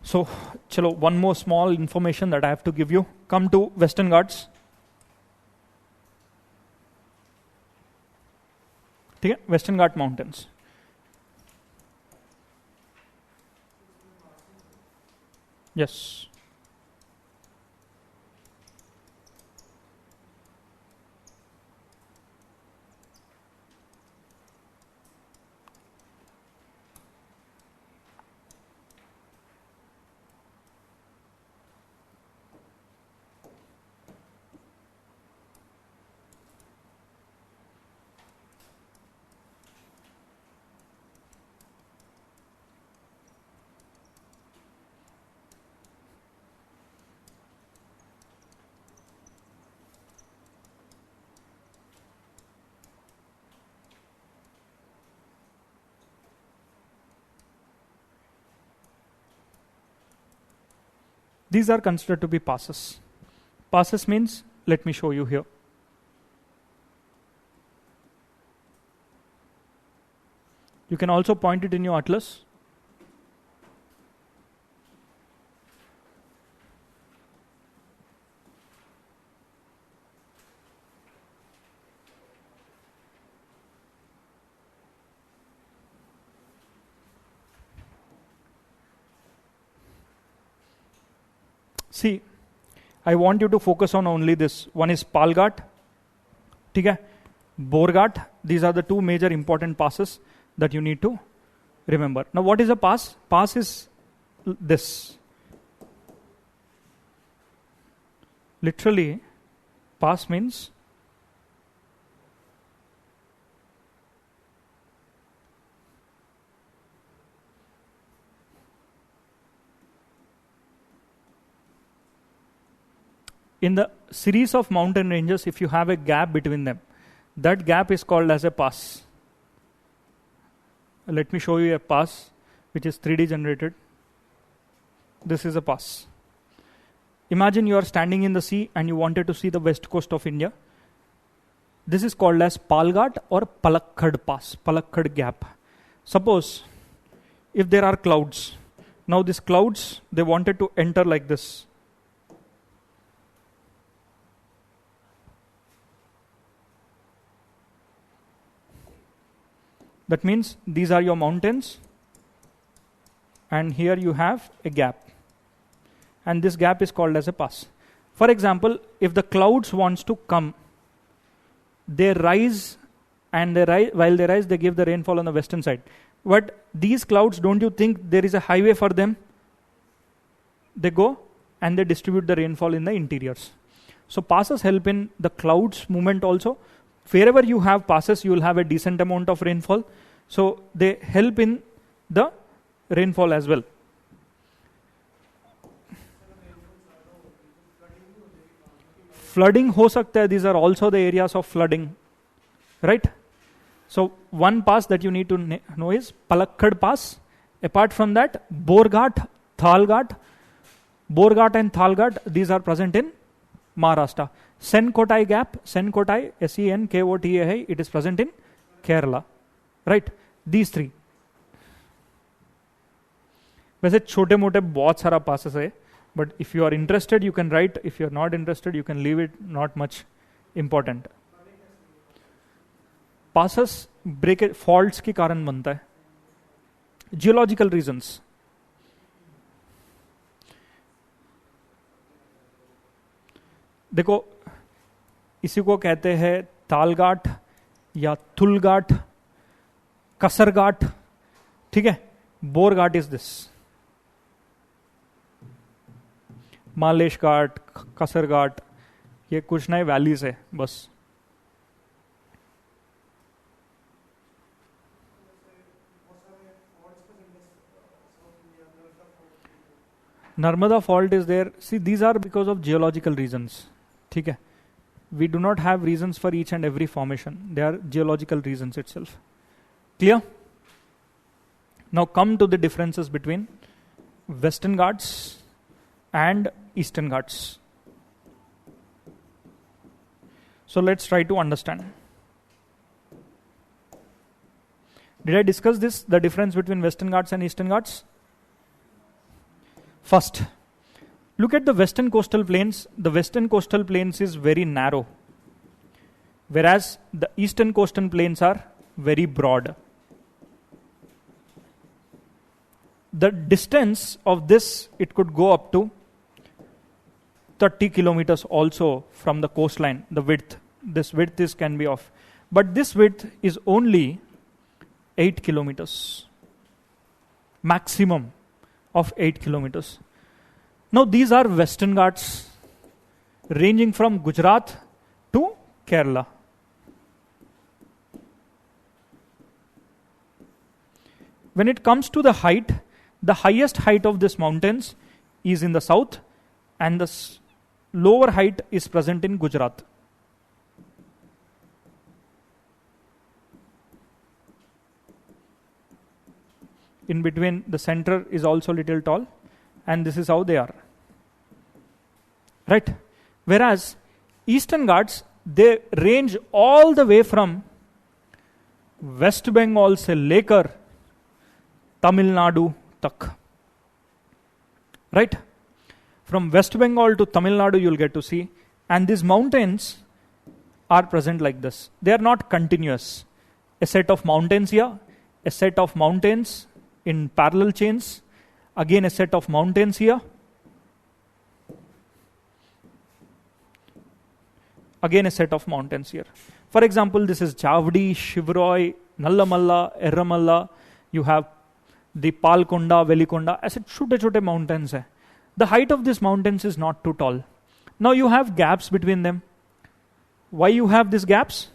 So, chalo, one more small information that I have to give you. Come to Western Ghats. Okay, Western Ghat Mountains. Yes. These are considered to be passes. Passes means, let me show you here. You can also point it in your atlas. See, I want you to focus on only this. One is Palghat, ठीक है? Borghat. These are the two major important passes that you need to remember. Now, what is a pass? Pass is this. Literally, pass means in the series of mountain ranges, if you have a gap between them, that gap is called as a pass. Let me show you a pass which is 3D generated. This is a pass. Imagine you are standing in the sea and you wanted to see the west coast of India. This is called as Palghat or Palakkad Pass, Palakkad Gap. Suppose if there are clouds, now these clouds, they wanted to enter like this. That means these are your mountains, and here you have a gap, and this gap is called as a pass. For example, if the clouds wants to come, they rise, and while they rise, they give the rainfall on the western side. But these clouds, don't you think there is a highway for them? They go and they distribute the rainfall in the interiors. So passes help in the clouds movement also. Wherever you have passes, you will have a decent amount of rainfall. So they help in the rainfall as well. Flooding ho sakta hai. These are also the areas of flooding, right? So one pass that you need to know is Palakkad Pass. Apart from that, Borghat, Thalghat. Borghat and Thalghat, these are present in Maharashtra. Senkotai Gap, Senkotai, Senkota, it is present in Kerala. Right? These three. वैसे छोटे मोटे बहुत सारा passes है, but if you are interested, you can write. If you are not interested, you can leave it. Not much important. Passes break faults के कारण बनता है. Geological reasons. देखो, इसी को कहते हैं ताल घाट या तुल घाट, कसर घाट, ठीक है. Bhor Ghat is this. मालेश घाट, कसर घाट, ये कुछ नए वैलीज है बस. Narmada fault is there. See, these are because of geological reasons. ठीक है. We do not have reasons for each and every formation. They are geological reasons itself. Clear? Now come to the differences between Western Ghats and Eastern Ghats. So let's try to understand. Did I discuss this, the difference between Western Ghats and Eastern Ghats? First, look at the Western Coastal Plains. The Western Coastal Plains is very narrow, whereas the Eastern Coastal Plains are very broad. The distance of this, it could go up to 30 kilometers also from the coastline, the width. This width is can be off. But this width is only 8 kilometers. Maximum of 8 kilometers. Now these are Western Ghats ranging from Gujarat to Kerala. When it comes to the height, the highest height of these mountains is in the south and the lower height is present in Gujarat. In between, the center is also little tall, and this is how they are. Right? Whereas Eastern Ghats, they range all the way from West Bengal se lekar Tamil Nadu tak. Right? From West Bengal to Tamil Nadu, you'll get to see. And these mountains are present like this. They are not continuous. A set of mountains here, a set of mountains in parallel chains, again a set of mountains here, again a set of mountains here. For example, this is Javdi, Shivroy, Nallamalla, Erramalla. You have the Palkonda, Velikonda. I said chote mountains hai. The height of these mountains is not too tall. Now you have gaps between them. Why you have these gaps?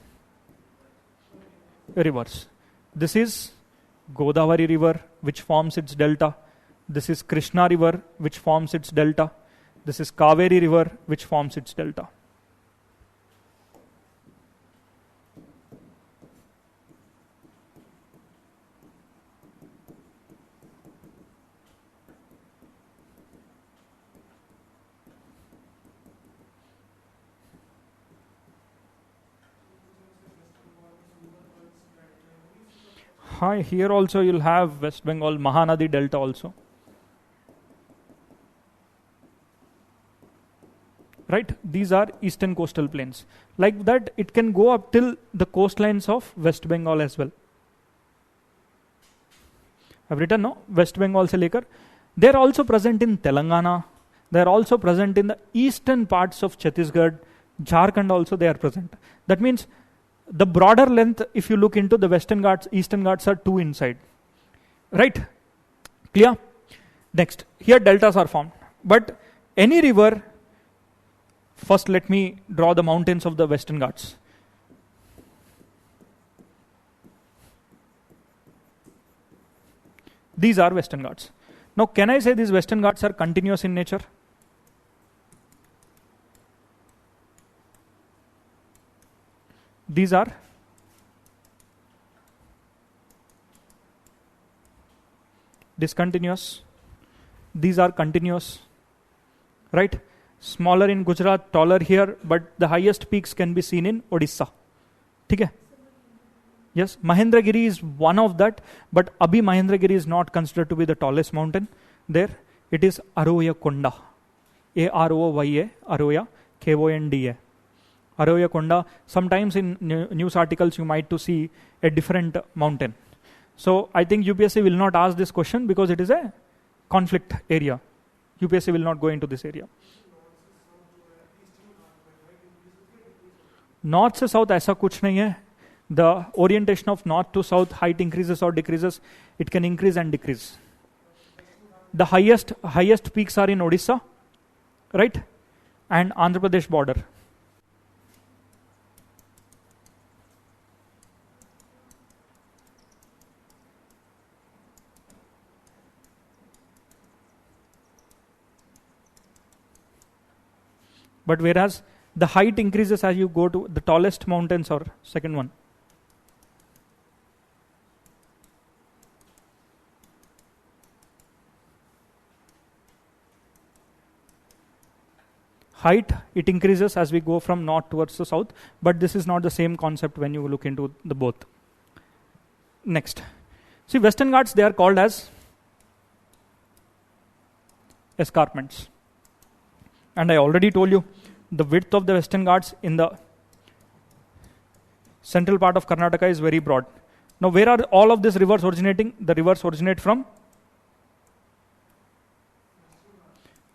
Rivers. This is Godavari river, which forms its delta. This is Krishna river, which forms its delta. This is Kaveri river, which forms its delta. Hi, here also you'll have West Bengal Mahanadi Delta also. Right? These are eastern coastal plains. Like that, it can go up till the coastlines of West Bengal as well. I've written, no? West Bengal se lekar. They are also present in Telangana. They are also present in the eastern parts of Chhattisgarh. Jharkhand also they are present. That means the broader length, if you look into the Western Ghats, Eastern Ghats are two inside. Right? Clear? Next, here deltas are formed. But any river, first let me draw the mountains of the Western Ghats. These are Western Ghats. Now, can I say these Western Ghats are continuous in nature? These are discontinuous. These are continuous. Right? Smaller in Gujarat, taller here, but the highest peaks can be seen in Odisha. Okay? Yes, Mahendragiri is one of that, but Abhi Mahendragiri is not considered to be the tallest mountain. There, it is Aroya Konda. Aroya, Aroya, Konda. Aroya Konda. Sometimes in news articles you might to see a different mountain. So I think UPSC will not ask this question because it is a conflict area. UPSC will not go into this area. North से south ऐसा कुछ नहीं है. The orientation of north to south, height increases or decreases. It can increase and decrease. The highest peaks are in Odisha, right, and Andhra Pradesh border. But whereas the height increases as you go to the tallest mountains or second one. Height, it increases as we go from north towards the south, but this is not the same concept when you look into the both. Next. See, Western Ghats, they are called as escarpments. And I already told you, the width of the Western Ghats in the central part of Karnataka is very broad. Now, where are all of these rivers originating? The rivers originate from?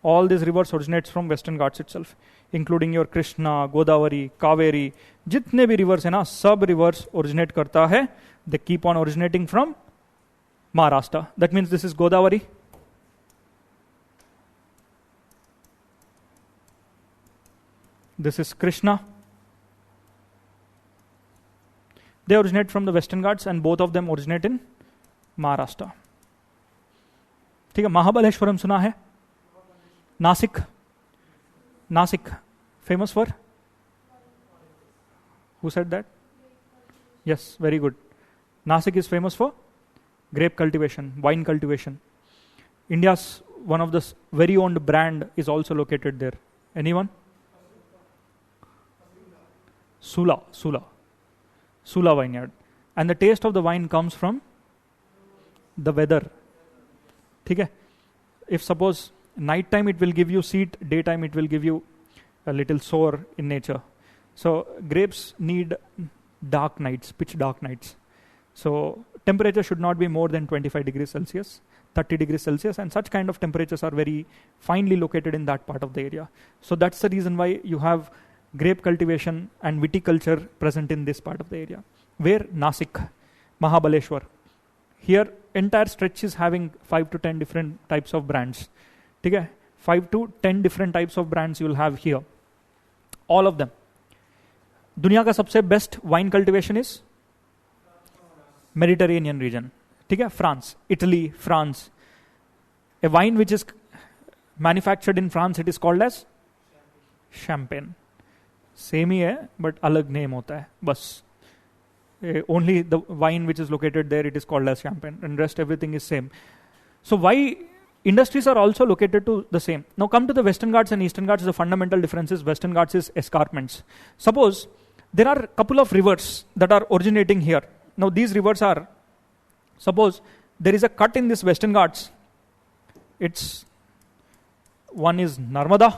All these rivers originates from Western Ghats itself, including your Krishna, Godavari, Kaveri. जितने भी rivers हैं ना, सब rivers originate करता है. They keep on originating from Maharashtra. That means this is Godavari. This is Krishna. They originate from the Western Ghats and both of them originate in Maharashtra. ठीक है, महाबलेश्वरम सुना है? Nasik, famous for? Who said that? Yes, very good. Nasik is famous for grape cultivation, wine cultivation. India's one of the very owned brand is also located there. Anyone? Sula vineyard. And the taste of the wine comes from the weather. ठीक है? If suppose night time it will give you sweet, daytime it will give you a little sour in nature. So grapes need dark nights, pitch dark nights. So temperature should not be more than 25 degrees Celsius, 30 degrees Celsius, and such kind of temperatures are very finely located in that part of the area. So that's the reason why you have grape cultivation and viticulture present in this part of the area. Where? Nasik, Mahabaleshwar. Here entire stretch is having 5 to 10 different types of brands. ठीक है, 5 to 10 different types of brands you will have here. All of them. दुनिया का सबसे best wine cultivation is Mediterranean region. ठीक है, France, Italy, France. A wine which is manufactured in France, it is called as champagne. Same ही है but अलग name होता है बस. Only the wine which is located there, it is called as champagne, and rest everything is same. So why industries are also located to the same. Now come to the Western Ghats and Eastern Ghats. The fundamental difference is Western Ghats is escarpments. Suppose there are a couple of rivers that are originating here. Now these rivers are, suppose there is a cut in this Western Ghats. It's one is Narmada.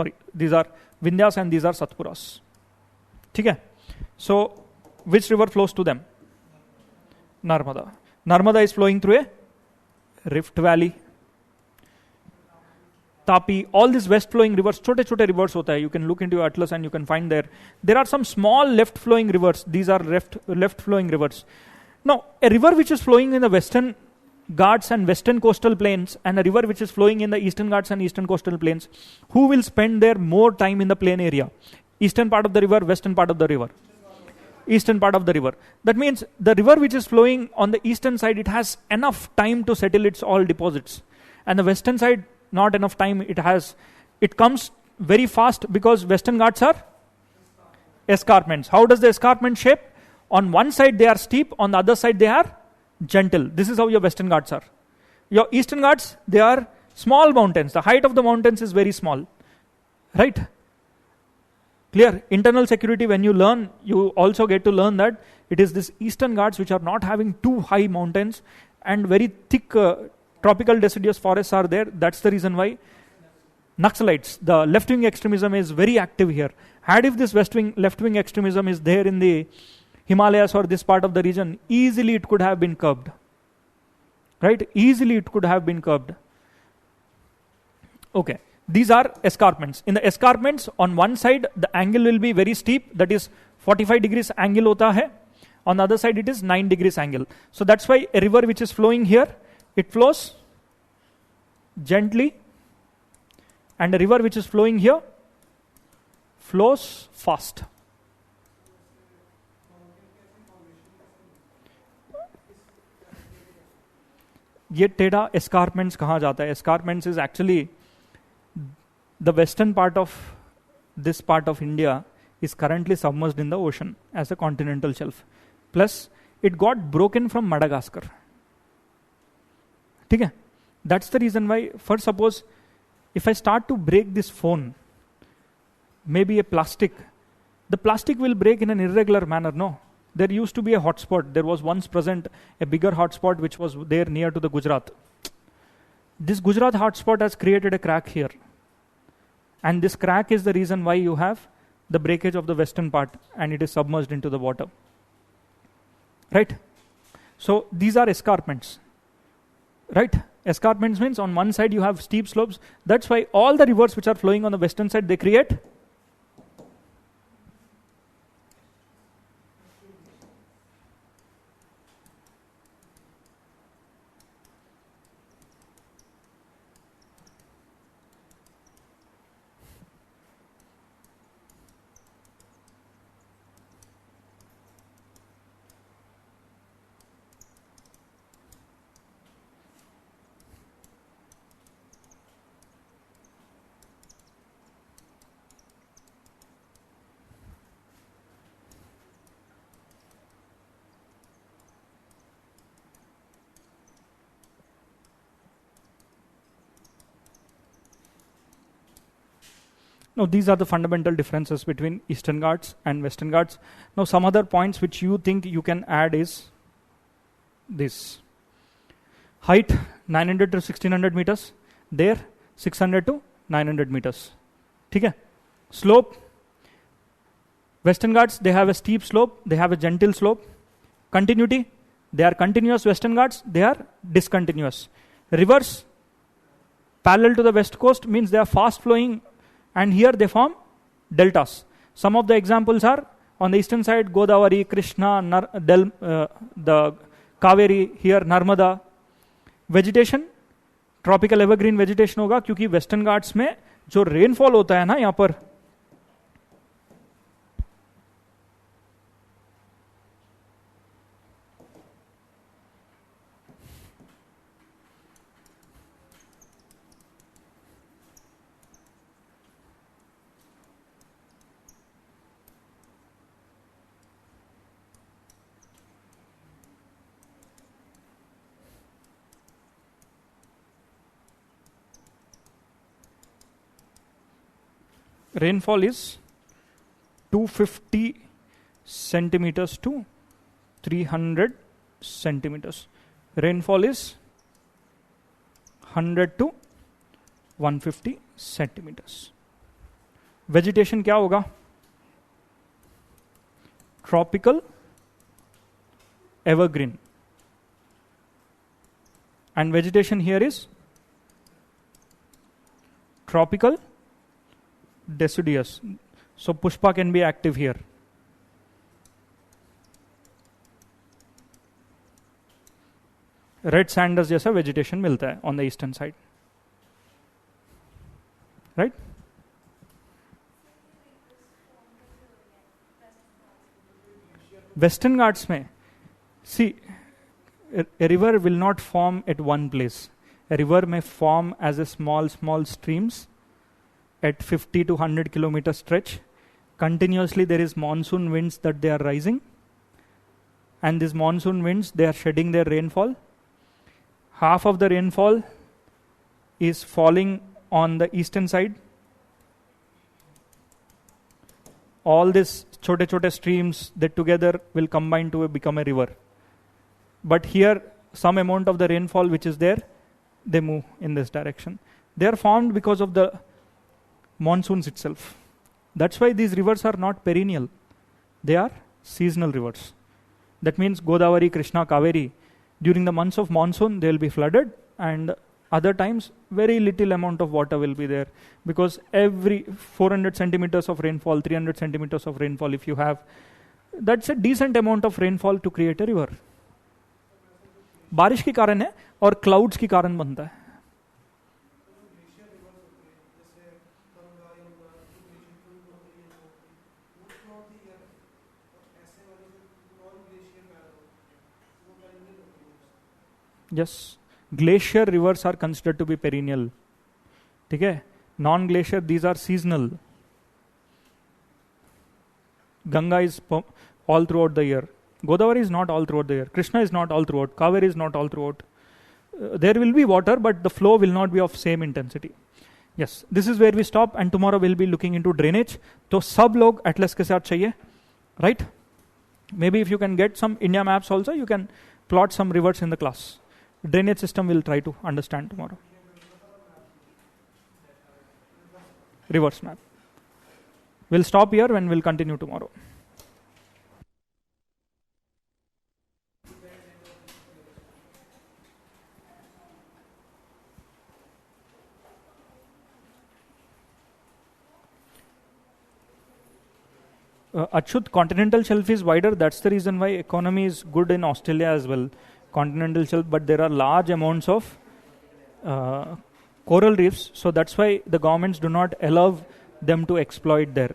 Sorry, these are Vindhyas and these are Satpuras. ठीक है? So which river flows to them? Narmada. Narmada is flowing through a rift valley. Tapi, all these west flowing rivers, छोटे rivers होता है. You can look into your atlas and you can find there are some small left flowing rivers. These are left flowing rivers. Now a river which is flowing in the Western Ghats and Western coastal plains, and a river which is flowing in the Eastern Ghats and Eastern coastal plains, who will spend their more time in the plain area? Eastern part of the river, Western part of the river? Eastern part of the river. That means the river which is flowing on the eastern side, it has enough time to settle its all deposits, and the western side, not enough time. It comes very fast because Western Ghats are escarpments. How does the escarpment shape? On one side they are steep, on the other side they are gentle. This is how your Western Ghats are. Your Eastern Ghats, they are small mountains. The height of the mountains is very small. Right? Clear? Internal security, when you learn, you also get to learn that it is this Eastern Ghats which are not having too high mountains and very thick tropical deciduous forests are there. That's the reason why Naxalites, the left-wing extremism is very active here. Had if this left-wing extremism is there in the Himalayas or this part of the region, easily it could have been curbed. Right? Easily it could have been curbed. Okay. These are escarpments. In the escarpments, on one side, the angle will be very steep, that is 45 degrees angle hota hai. On the other side, it is 9 degrees angle. So that's why a river which is flowing here, it flows gently, and a river which is flowing here flows fast. ये टेढ़ा escarpments कहाँ जाता है? Escarpments is actually the western part of this part of India is currently submerged in the ocean as a continental shelf. Plus, it got broken from Madagascar. ठीक है? That's the reason why, for suppose, if I start to break this phone, maybe a plastic, the plastic will break in an irregular manner, no? There used to be a hotspot. There was once present a bigger hotspot which was there near to the Gujarat. This Gujarat hotspot has created a crack here. And this crack is the reason why you have the breakage of the western part and it is submerged into the water. Right? So these are escarpments. Right? Escarpments means on one side you have steep slopes. That's why all the rivers which are flowing on the western side, they create Now, these are the fundamental differences between Eastern Ghats and Western Ghats. Now, some other points which you think you can add is this. Height 900 to 1600 meters. There 600 to 900 meters. ठीक है? Slope. Western Ghats, they have a steep slope. They have a gentle slope. Continuity. They are continuous. Western Ghats, they are discontinuous. Rivers parallel to the west coast means they are fast flowing. And here they form deltas. Some of the examples are on the eastern side, Godavari, Krishna, the Kaveri, here Narmada. Vegetation, tropical evergreen vegetation होगा क्योंकि Western Ghats में जो rainfall होता है ना यहाँ पर, rainfall is 250 centimeters to 300 centimeters. Rainfall is 100 to 150 centimeters. Vegetation क्या होगा? Tropical evergreen. And vegetation here is tropical deciduous. So pushpa can be active here. Red sanders जैसा vegetation मिलता है on the eastern side. Right? Western Ghats में, see, a river will not form at one place. A river may form as a small streams at 50 to 100 kilometer stretch. Continuously there is monsoon winds that they are rising. And these monsoon winds, they are shedding their rainfall. Half of the rainfall is falling on the eastern side. All these chote streams that together will combine to become a river. But here, some amount of the rainfall which is there, they move in this direction. They are formed because of the monsoons itself. That's why these rivers are not perennial. They are seasonal rivers. That means Godavari, Krishna, Kaveri, during the months of monsoon, they will be flooded, and Other times, very little amount of water will be there, because every 400 centimeters of rainfall, 300 centimeters of rainfall, if you have, that's a decent amount of rainfall to create a river. बारिश के कारण है और clouds के कारण बनता है. Yes, glacier rivers are considered to be perennial. ठीक है, non-glacier, these are seasonal. Ganga is all throughout the year. Godavari is not all throughout the year. Krishna is not all throughout. Kaveri is not all throughout. There will be water, but the flow will not be of same intensity. Yes, this is where we stop, and tomorrow we'll be looking into drainage. तो सब लोग atlas के साथ चाहिए, right? Maybe if you can get some India maps also, you can plot some rivers in the class. Drainage system we'll try to understand tomorrow. Reverse map. We'll stop here and we'll continue tomorrow. Achut, continental shelf is wider. That's the reason why economy is good in Australia as well. Continental shelf, but there are large amounts of coral reefs, so that's why the governments do not allow them to exploit there.